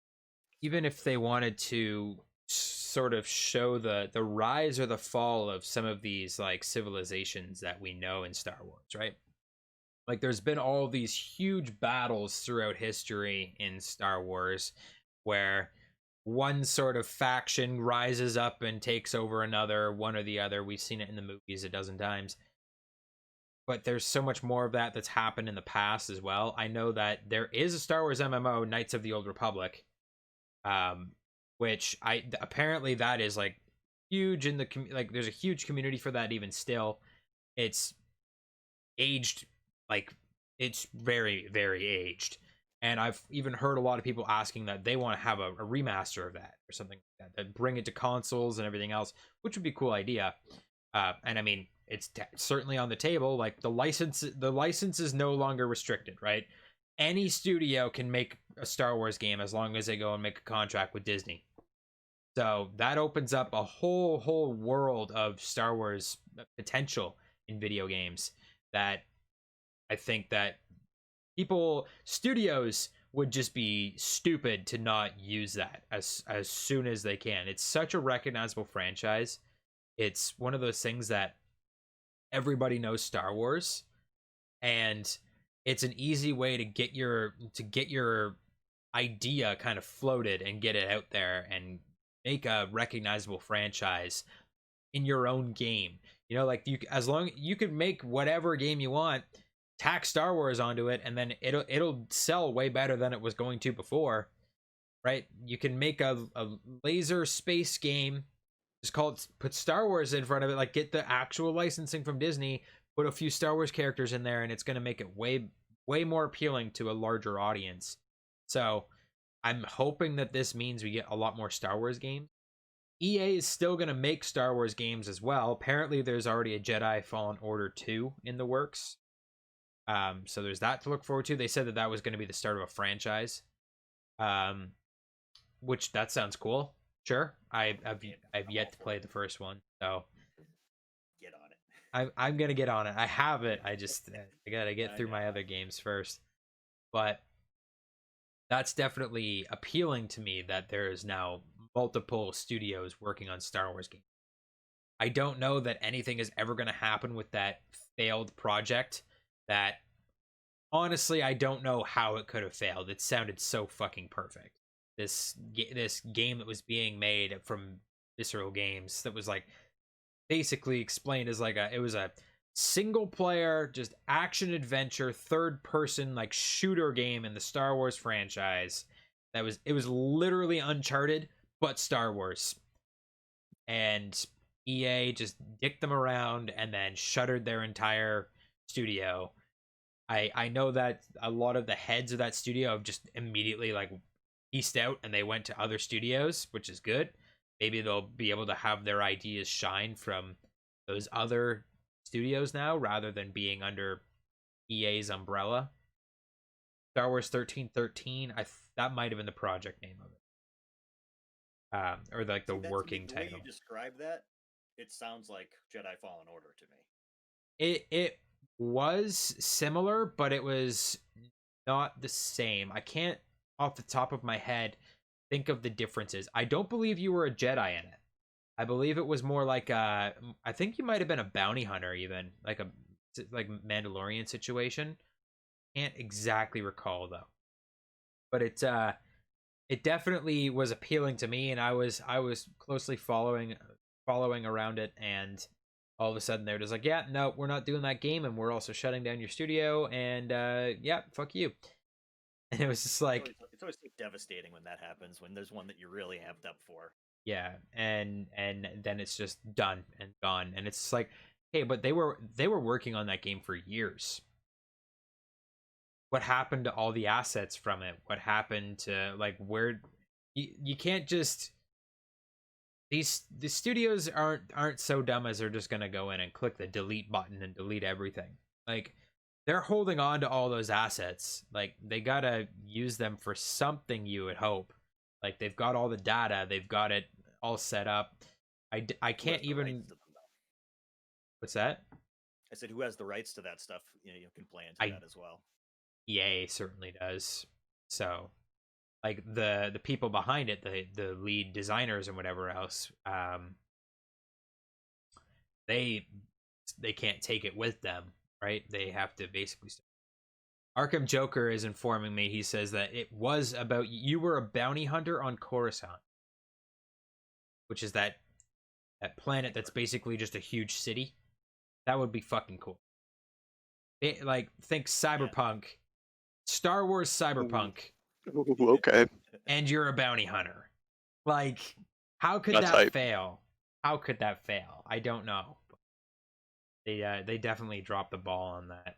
Even if they wanted to sort of show the rise or the fall of some of these like civilizations that we know in Star Wars, right? Like, there's been all these huge battles throughout history in Star Wars where one sort of faction rises up and takes over another, one or the other. We've seen it in the movies a dozen times. But there's so much more of that that's happened in the past as well. I know that there is a Star Wars MMO, Knights of the Old Republic, which apparently that is like huge in the like. There's a huge community for that even still. It's aged, like, it's very, very aged. And I've even heard a lot of people asking that they want to have a remaster of that or something like that bring it to consoles and everything else, which would be a cool idea. And I mean, it's certainly on the table. Like, the license is no longer restricted, right? Any studio can make a Star Wars game as long as they go and make a contract with Disney. So that opens up a whole world of Star Wars potential in video games that I think that studios would just be stupid to not use that as soon as they can. It's such a recognizable franchise. It's one of those things that everybody knows Star Wars, and it's an easy way to get your idea kind of floated and get it out there and make a recognizable franchise in your own game. You know, like as long you could make whatever game you want, tack Star Wars onto it, and then it'll sell way better than it was going to before, right? You can make a laser space game, just call it, put Star Wars in front of it, like get the actual licensing from Disney, put a few Star Wars characters in there, and it's going to make it way more appealing to a larger audience. So I'm hoping that this means we get a lot more Star Wars games. EA is still going to make Star Wars games as well. Apparently there's already a Jedi Fallen Order 2 in the works. So there's that to look forward to. They said that was going to be the start of a franchise. Which that sounds cool. Sure. I've yet to play the first one, so get on it. I'm gonna get on it. I have it. I gotta get through my other games first. But that's definitely appealing to me that there is now multiple studios working on Star Wars games. I don't know that anything is ever gonna happen with that failed project. That honestly, I don't know how it could have failed. It sounded so fucking perfect. This game that was being made from Visceral Games that was like basically explained as like it was a single player just action adventure third person like shooter game in the Star Wars franchise. It was literally Uncharted but Star Wars. And EA just dicked them around and then shuttered their entire studio. I know that a lot of the heads of that studio have just immediately like pieced out and they went to other studios, which is good. Maybe they'll be able to have their ideas shine from those other studios now rather than being under EA's umbrella. Star Wars 1313, that might have been the project name of it. Or like the working title. The way you describe that, it sounds like Jedi Fallen Order to me. It was similar, but it was not the same. I can't off the top of my head think of the differences. I don't believe you were a Jedi in it. I believe it was more like I think you might have been a bounty hunter, even like Mandalorian situation. Can't exactly recall though, but it definitely was appealing to me, and I was closely following around it, and all of a sudden they're just like, yeah, no, we're not doing that game, and we're also shutting down your studio, and yeah, fuck you. And it was just like it's always so devastating when that happens, when there's one that you're really amped up for. Yeah, and then it's just done and gone, and it's like, hey, but they were working on that game for years. What happened to all the assets from it? What happened to like where you can't just the studios aren't so dumb as they're just gonna go in and click the delete button and delete everything. Like they're holding on to all those assets. Like they gotta use them for something, you would hope. Like they've got all the data, they've got it all set up. I can't even. What's that? I said, who has the rights to that stuff? You can play into that as well. EA certainly does. So, like the people behind it, the lead designers and whatever else, they can't take it with them, right? They have to basically. Arkham Joker is informing me. He says that it was about you were a bounty hunter on Coruscant, which is that planet that's basically just a huge city. That would be fucking cool. Like think Cyberpunk, Star Wars Cyberpunk. Ooh, okay. And you're a bounty hunter. Like, how could that fail? How could that fail? I don't know. They definitely dropped the ball on that.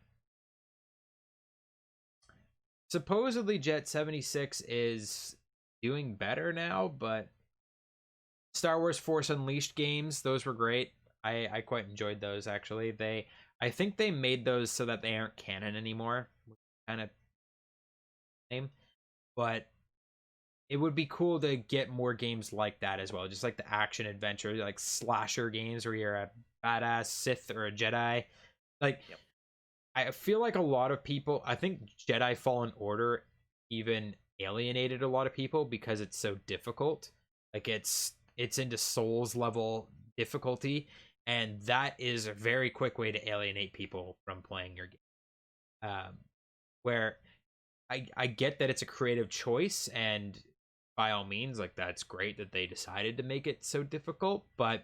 Supposedly Jet 76 is doing better now, but Star Wars Force Unleashed games, those were great. I quite enjoyed those actually. I think they made those so that they aren't canon anymore. Kind of name. But it would be cool to get more games like that as well. Just like the action adventure, like slasher games where you're a badass Sith or a Jedi. Like, yep. I feel like a lot of people, I think Jedi Fallen Order even alienated a lot of people because it's so difficult. Like it's into Souls level difficulty, and that is a very quick way to alienate people from playing your game. Where I get that it's a creative choice, and by all means, like that's great that they decided to make it so difficult, but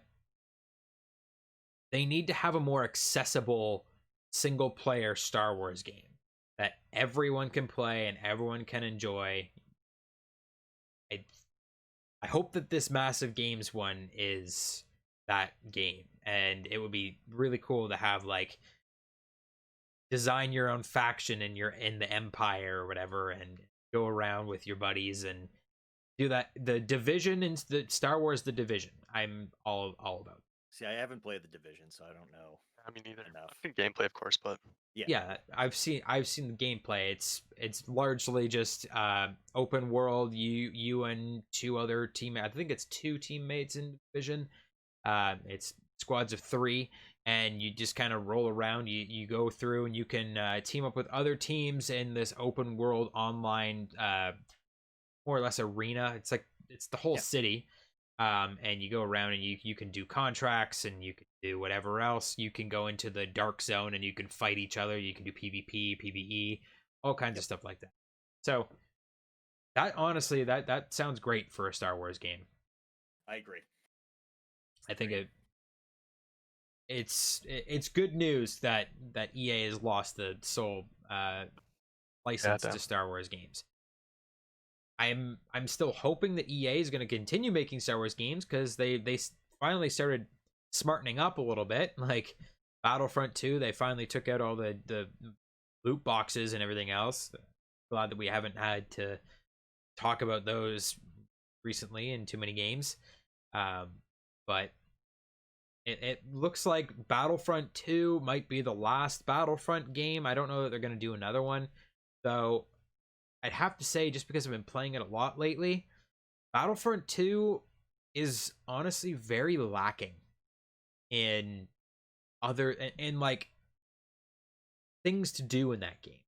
they need to have a more accessible single player Star Wars game that everyone can play and everyone can enjoy. I I hope that this Massive Games one is that game, and it would be really cool to have like design your own faction in the Empire or whatever, and go around with your buddies and do that. The Division and the Star Wars, the Division, I'm all about. See, I haven't played the Division, so I don't know I mean, neither. enough. I think gameplay, of course, but Yeah, Yeah, I've seen the gameplay. It's largely just open world. You and two other teammates. I think it's two teammates in Division. It's squads of 3, and you just kind of roll around. You go through, and you can team up with other teams in this open world online, more or less arena. It's like it's the whole city, and you go around and you can do contracts, and you can do whatever else. You can go into the dark zone and you can fight each other. You can do PvP, PvE, all kinds of stuff like that. So that honestly, that sounds great for a Star Wars game. I agree. I think it's good news that EA has lost the sole license to Star Wars games. I'm still hoping that EA is going to continue making Star Wars games, because they finally started smartening up a little bit. Like Battlefront 2, they finally took out all the loot boxes and everything else. Glad that we haven't had to talk about those recently in too many games. But it looks like Battlefront 2 might be the last Battlefront game. I don't know that they're going to do another one, though. I'd have to say, just because I've been playing it a lot lately, Battlefront 2 is honestly very lacking in like things to do in that game.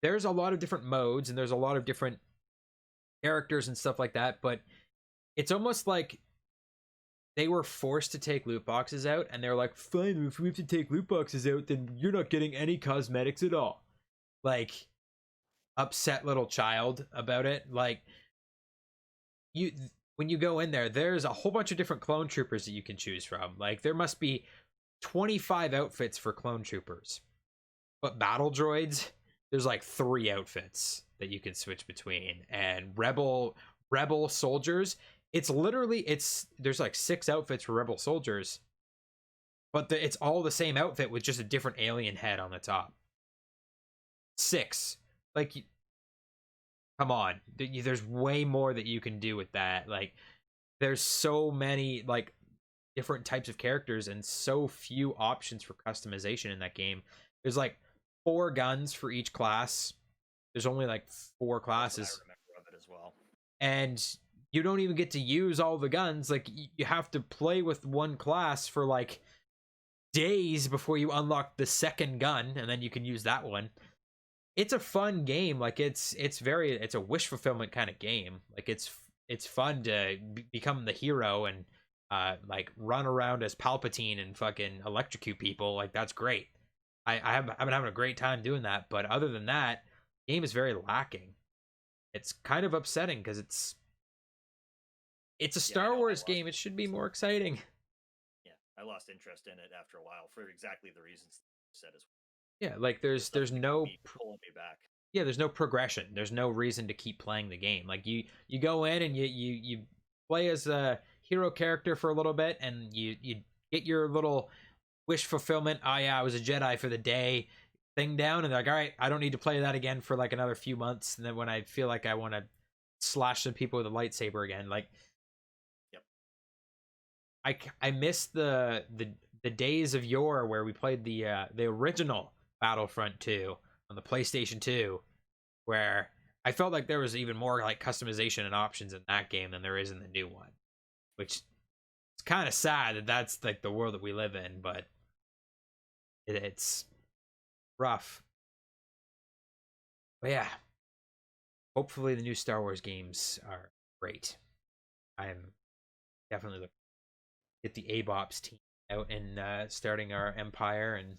There's a lot of different modes and there's a lot of different characters and stuff like that, but it's almost like they were forced to take loot boxes out, and they're like, fine, if we have to take loot boxes out, then you're not getting any cosmetics at all. Like, upset little child about it. Like, when you go in there, there's a whole bunch of different clone troopers that you can choose from. Like, there must be 25 outfits for clone troopers, but battle droids, there's like 3 outfits that you can switch between. And rebel soldiers, it's literally there's like 6 outfits for rebel soldiers, but it's all the same outfit with just a different alien head on the top. 6. Like, come on, there's way more that you can do with that. Like, there's so many like different types of characters and so few options for customization in that game. There's like 4 guns for each class. There's only like 4 classes. I remember of it as well. And you don't even get to use all the guns. Like, you have to play with one class for like days before you unlock the second gun, and then you can use that one. It's a fun game. Like, it's a wish fulfillment kind of game. Like, it's fun to become the hero and like run around as Palpatine and fucking electrocute people. Like, that's great. I've been having a great time doing that. But other than that, the game is very lacking. It's kind of upsetting because it's a Star Wars game. It should be more exciting. Yeah, I lost interest in it after a while for exactly the reasons you said as well. Yeah, like there's no pulling me back. Yeah, there's no progression. There's no reason to keep playing the game. Like, you go in and you play as a hero character for a little bit, and you get your little wish fulfillment. Oh yeah, I was a Jedi for the day thing down, and they're like, all right, I don't need to play that again for like another few months. And then when I feel like I want to slash some people with a lightsaber again, like, yep, I miss the days of yore where we played the original Battlefront 2 on the PlayStation 2, where I felt like there was even more like customization and options in that game than there is in the new one, which it's kind of sad that that's like the world that we live in, but it's rough. But yeah, hopefully the new Star Wars games are great. I'm definitely looking to get the ABOPS team out and starting our empire, and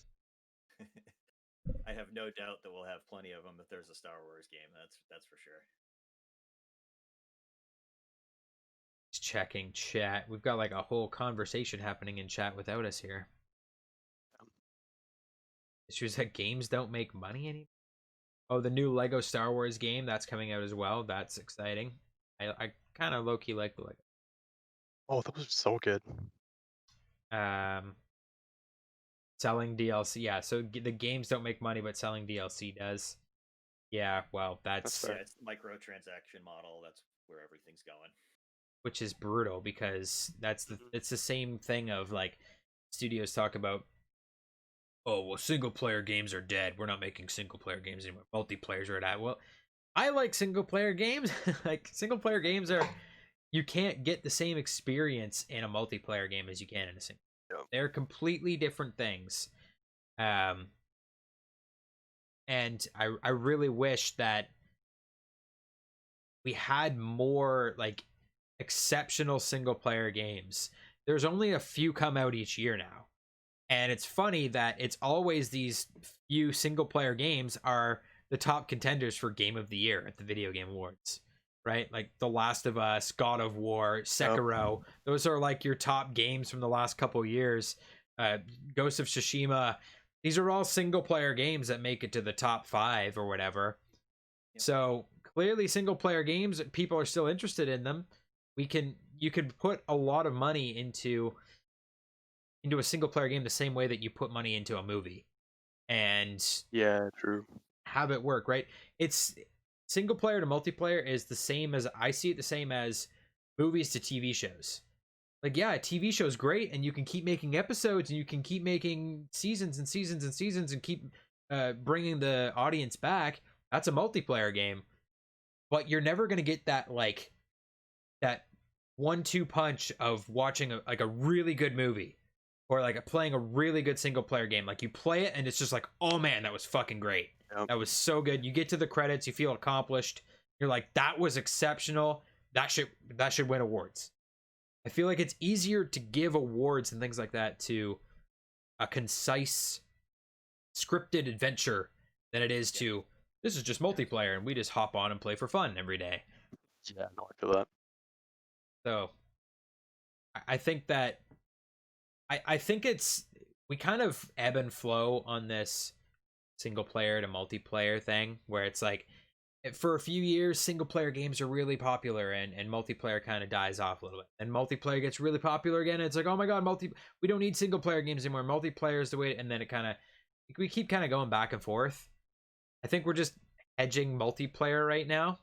I have no doubt that we'll have plenty of them if there's a Star Wars game. That's for sure. just checking chat. We've got like a whole conversation happening in chat without us here. Issues that games don't make money anymore. Oh, the new Lego Star Wars game that's coming out as well. That's exciting. I kind of low key like the Lego. Oh, that was so good. Selling DLC. Yeah, so the games don't make money, but selling DLC does. Yeah, well, That's that's fair. Yeah, it's the microtransaction model. That's where everything's going. which is brutal because Mhm. it's the same thing of like studios talk about, oh well, single player games are dead. We're not making single player games anymore. Multiplayers are at. Well, I like single player games. Like single player games are, you can't get the same experience in a multiplayer game as you can in a single. Yeah. They're completely different things. Um, and I really wish that we had more like exceptional single player games. There's only a few come out each year now. And it's funny that it's always these few single player games are the top contenders for game of the year at the video game awards. Right? Like The Last of Us, God of War, Yep. Sekiro. Those are like your top games from the last couple years. Ghost of Tsushima. These are all single player games that make it to the top 5 or whatever. Yep. So clearly single player games, people are still interested in them. You could put a lot of money into a single player game the same way that you put money into a movie and Yeah, true. have it work, right? It's single player to multiplayer is the same as, I see it the same as movies to TV shows. Like, yeah, a TV show is great and you can keep making episodes and you can keep making seasons and seasons and seasons and keep bringing the audience back. That's a multiplayer game, but you're never going to get that like that 1-2 punch of watching like a really good movie or like playing a really good single player game. Like you play it and it's just like, oh man, that was fucking great. Yep. That was so good. You get to the credits, you feel accomplished. You're like, that was exceptional. That should win awards. I feel like it's easier to give awards and things like that to a concise scripted adventure than it is to, this is just multiplayer and we just hop on and play for fun every day. Yeah, no, I feel that. So I think that I think it's, we kind of ebb and flow on this single player to multiplayer thing where it's like for a few years single player games are really popular and multiplayer kind of dies off a little bit, and multiplayer gets really popular again. It's like, oh my god, we don't need single player games anymore, multiplayer is the way, and then it kind of, we keep kind of going back and forth. I think we're just hedging multiplayer right now,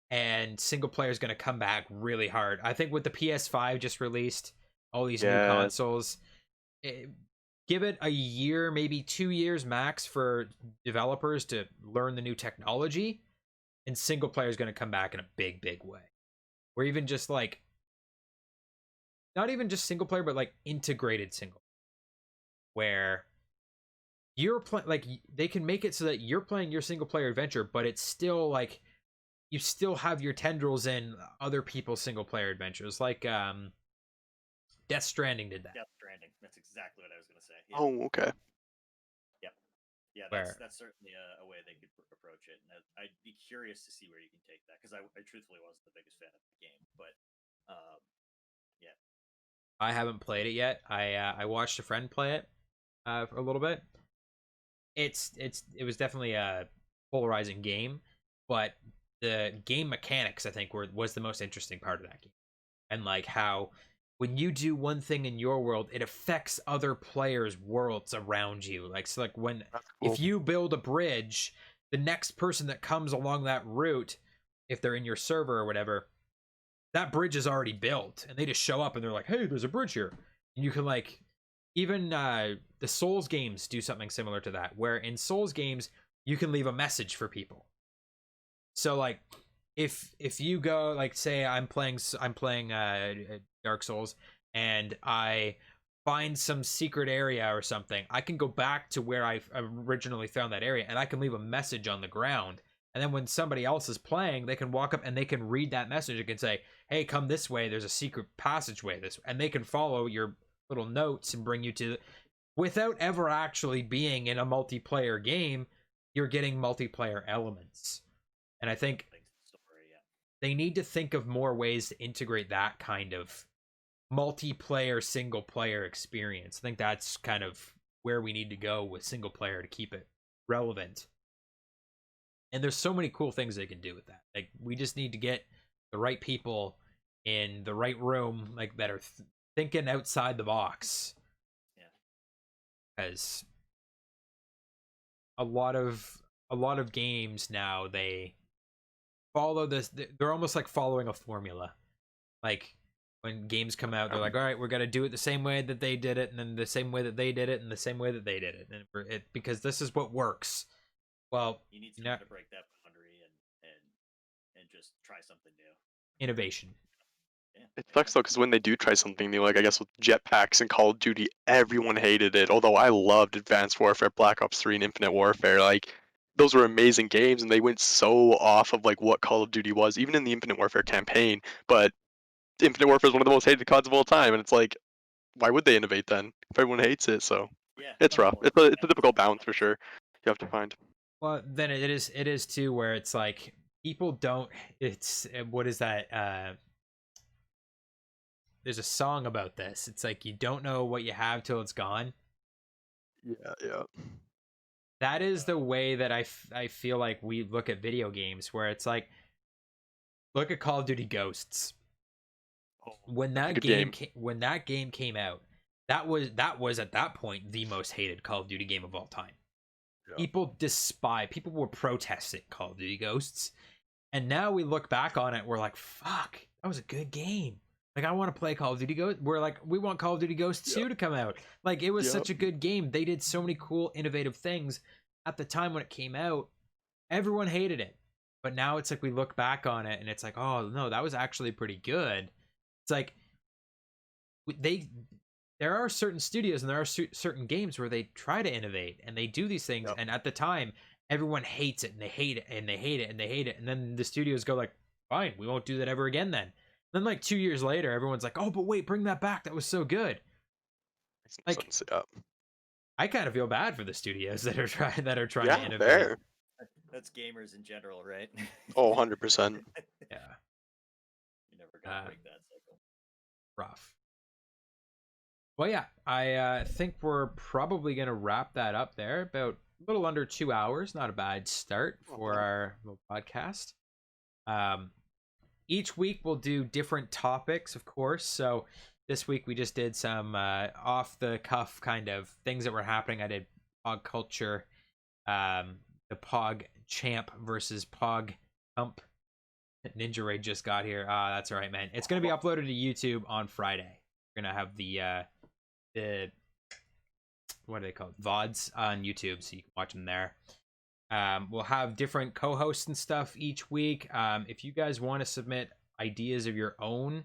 and single player is going to come back really hard. I think with the PS5 just released, all these new Yeah, consoles, give it a year, maybe 2 years max for developers to learn the new technology, and single player is going to come back in a big way. Or even just like, not even just single player, but like integrated single, where you're playing, like they can make it so that you're playing your single player adventure, but it's still like you still have your tendrils in other people's single player adventures. Like Death Stranding did that. Death Stranding. That's exactly what I was going to say. Yeah. oh, okay. Yep. Yeah, Where that's certainly a way they could approach it, and I'd be curious to see where you can take that because I truthfully wasn't the biggest fan of the game, but yeah, I haven't played it yet. I watched a friend play it for a little bit. It was definitely a polarizing game, but the game mechanics I think was the most interesting part of that game, and like how when you do one thing in your world, it affects other players' worlds around you. Like, so like when, That's if cool. you build a bridge, the next person that comes along that route, if they're in your server or whatever, that bridge is already built and they just show up and they're like, hey, there's a bridge here. And you can like, even the Souls games do something similar to that, where in Souls games you can leave a message for people. So like if you go, like say I'm playing Dark Souls and I find some secret area or something, I can go back to where I originally found that area and I can leave a message on the ground, And then when somebody else is playing, they can walk up and they can read that message. It can say, hey, come this way. There's a secret passageway this, and they can follow your little notes and bring you to, without ever actually being in a multiplayer game, you're getting multiplayer elements. And I think they need to think of more ways to integrate that kind of multiplayer single player experience. I think that's kind of where we need to go with single player to keep it relevant. And there's so many cool things they can do with that. Like, we just need to get the right people in the right room, like, that are thinking outside the box. Yeah. Because a lot of games now, they follow this. They're almost like following a formula. Like, when games come out, they're like, all right, we're gonna do it the same way that they did it, and then the same way that they did it, and the same way that they did it, and because this is what works. Well, you need to break that boundary and just try something new. Innovation. Yeah. It sucks though, because when they do try something new, like I guess with jetpacks and Call of Duty, everyone hated it. Although I loved Advanced Warfare, Black Ops 3, and Infinite Warfare. Like, those were amazing games, and they went so off of like what Call of Duty was, even in the Infinite Warfare campaign. But Infinite Warfare is one of the most hated CODs of all time, and it's like, why would they innovate then if everyone hates it? So Yeah, it's rough. It's a difficult balance for sure. You have to find. Well, then it is too, where it's like people don't. It's what is that? There's a song about this. It's like, you don't know what you have till it's gone. Yeah. That is the way that I feel like we look at video games, where it's like, look at Call of Duty Ghosts. When that game came out, that was at that point the most hated Call of Duty game of all time. Yeah. People were protesting Call of Duty Ghosts, and now we look back on it, we're like, fuck, that was a good game. Like, I want to play Call of Duty Ghosts. We're like, we want Call of Duty Ghosts 2 to come out. Like, it was such a good game. They did so many cool, innovative things at the time when it came out. Everyone hated it, but now it's like we look back on it and it's like, oh no, that was actually pretty good. It's like, there are certain studios and there are certain games where they try to innovate and they do these things, and at the time everyone hates it and they hate it and they hate it and they hate it, and then the studios go like, fine, we won't do that ever again then. Then like 2 years later, everyone's like, oh, but wait, bring that back, that was so good. Like, I kind of feel bad for the studios that are trying to innovate. Fair. That's gamers in general, right? Oh, 100%. Yeah. You never gotta break that cycle. Rough. Well, yeah, I think we're probably going to wrap that up there. About a little under 2 hours. Not a bad start for our little podcast. Each week we'll do different topics, of course. So this week we just did some off-the-cuff kind of things that were happening. I did PogCulture, the PogChamp versus PogChamp. Ninja Raid just got here. That's all right, man. It's going to be uploaded to YouTube on Friday. We're going to have the what are they called? VODs on YouTube, so you can watch them there. We'll have different co-hosts and stuff each week. If you guys want to submit ideas of your own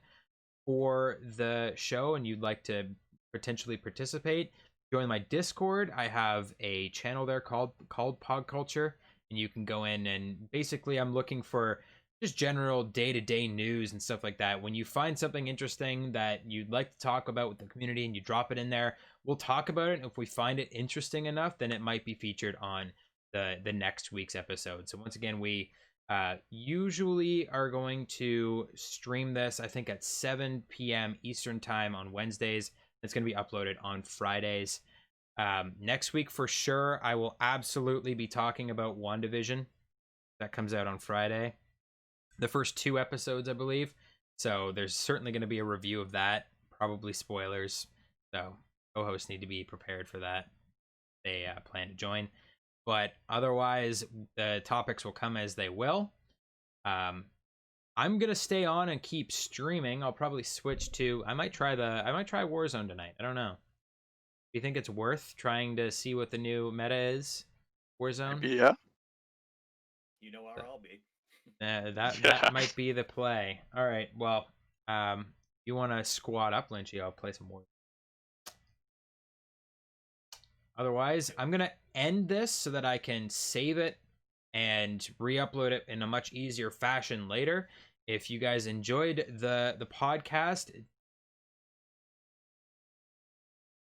for the show and you'd like to potentially participate, join my Discord. I have a channel there called PogCulture, and you can go in, and basically I'm looking for just general day-to-day news and stuff like that. When you find something interesting that you'd like to talk about with the community and you drop it in there, we'll talk about it. And if we find it interesting enough, then it might be featured on the next week's episode. So once again, we usually are going to stream this, I think, at 7 p.m. Eastern time on Wednesdays. It's going to be uploaded on Fridays. Next week, for sure, I will absolutely be talking about WandaVision. That comes out on Friday. The first 2 episodes, I believe. So there's certainly going to be a review of that. Probably spoilers. So co-hosts need to be prepared for that. They plan to join. But otherwise, the topics will come as they will. I'm gonna stay on and keep streaming. I'll probably switch to. I might try Warzone tonight. I don't know. Do you think it's worth trying to see what the new meta is? Warzone. Yeah. You know where I'll be. That might be the play. All right. Well, you want to squat up, Lynchy? I'll play some more. Otherwise, I'm going to end this so that I can save it and re-upload it in a much easier fashion later. If you guys enjoyed the podcast,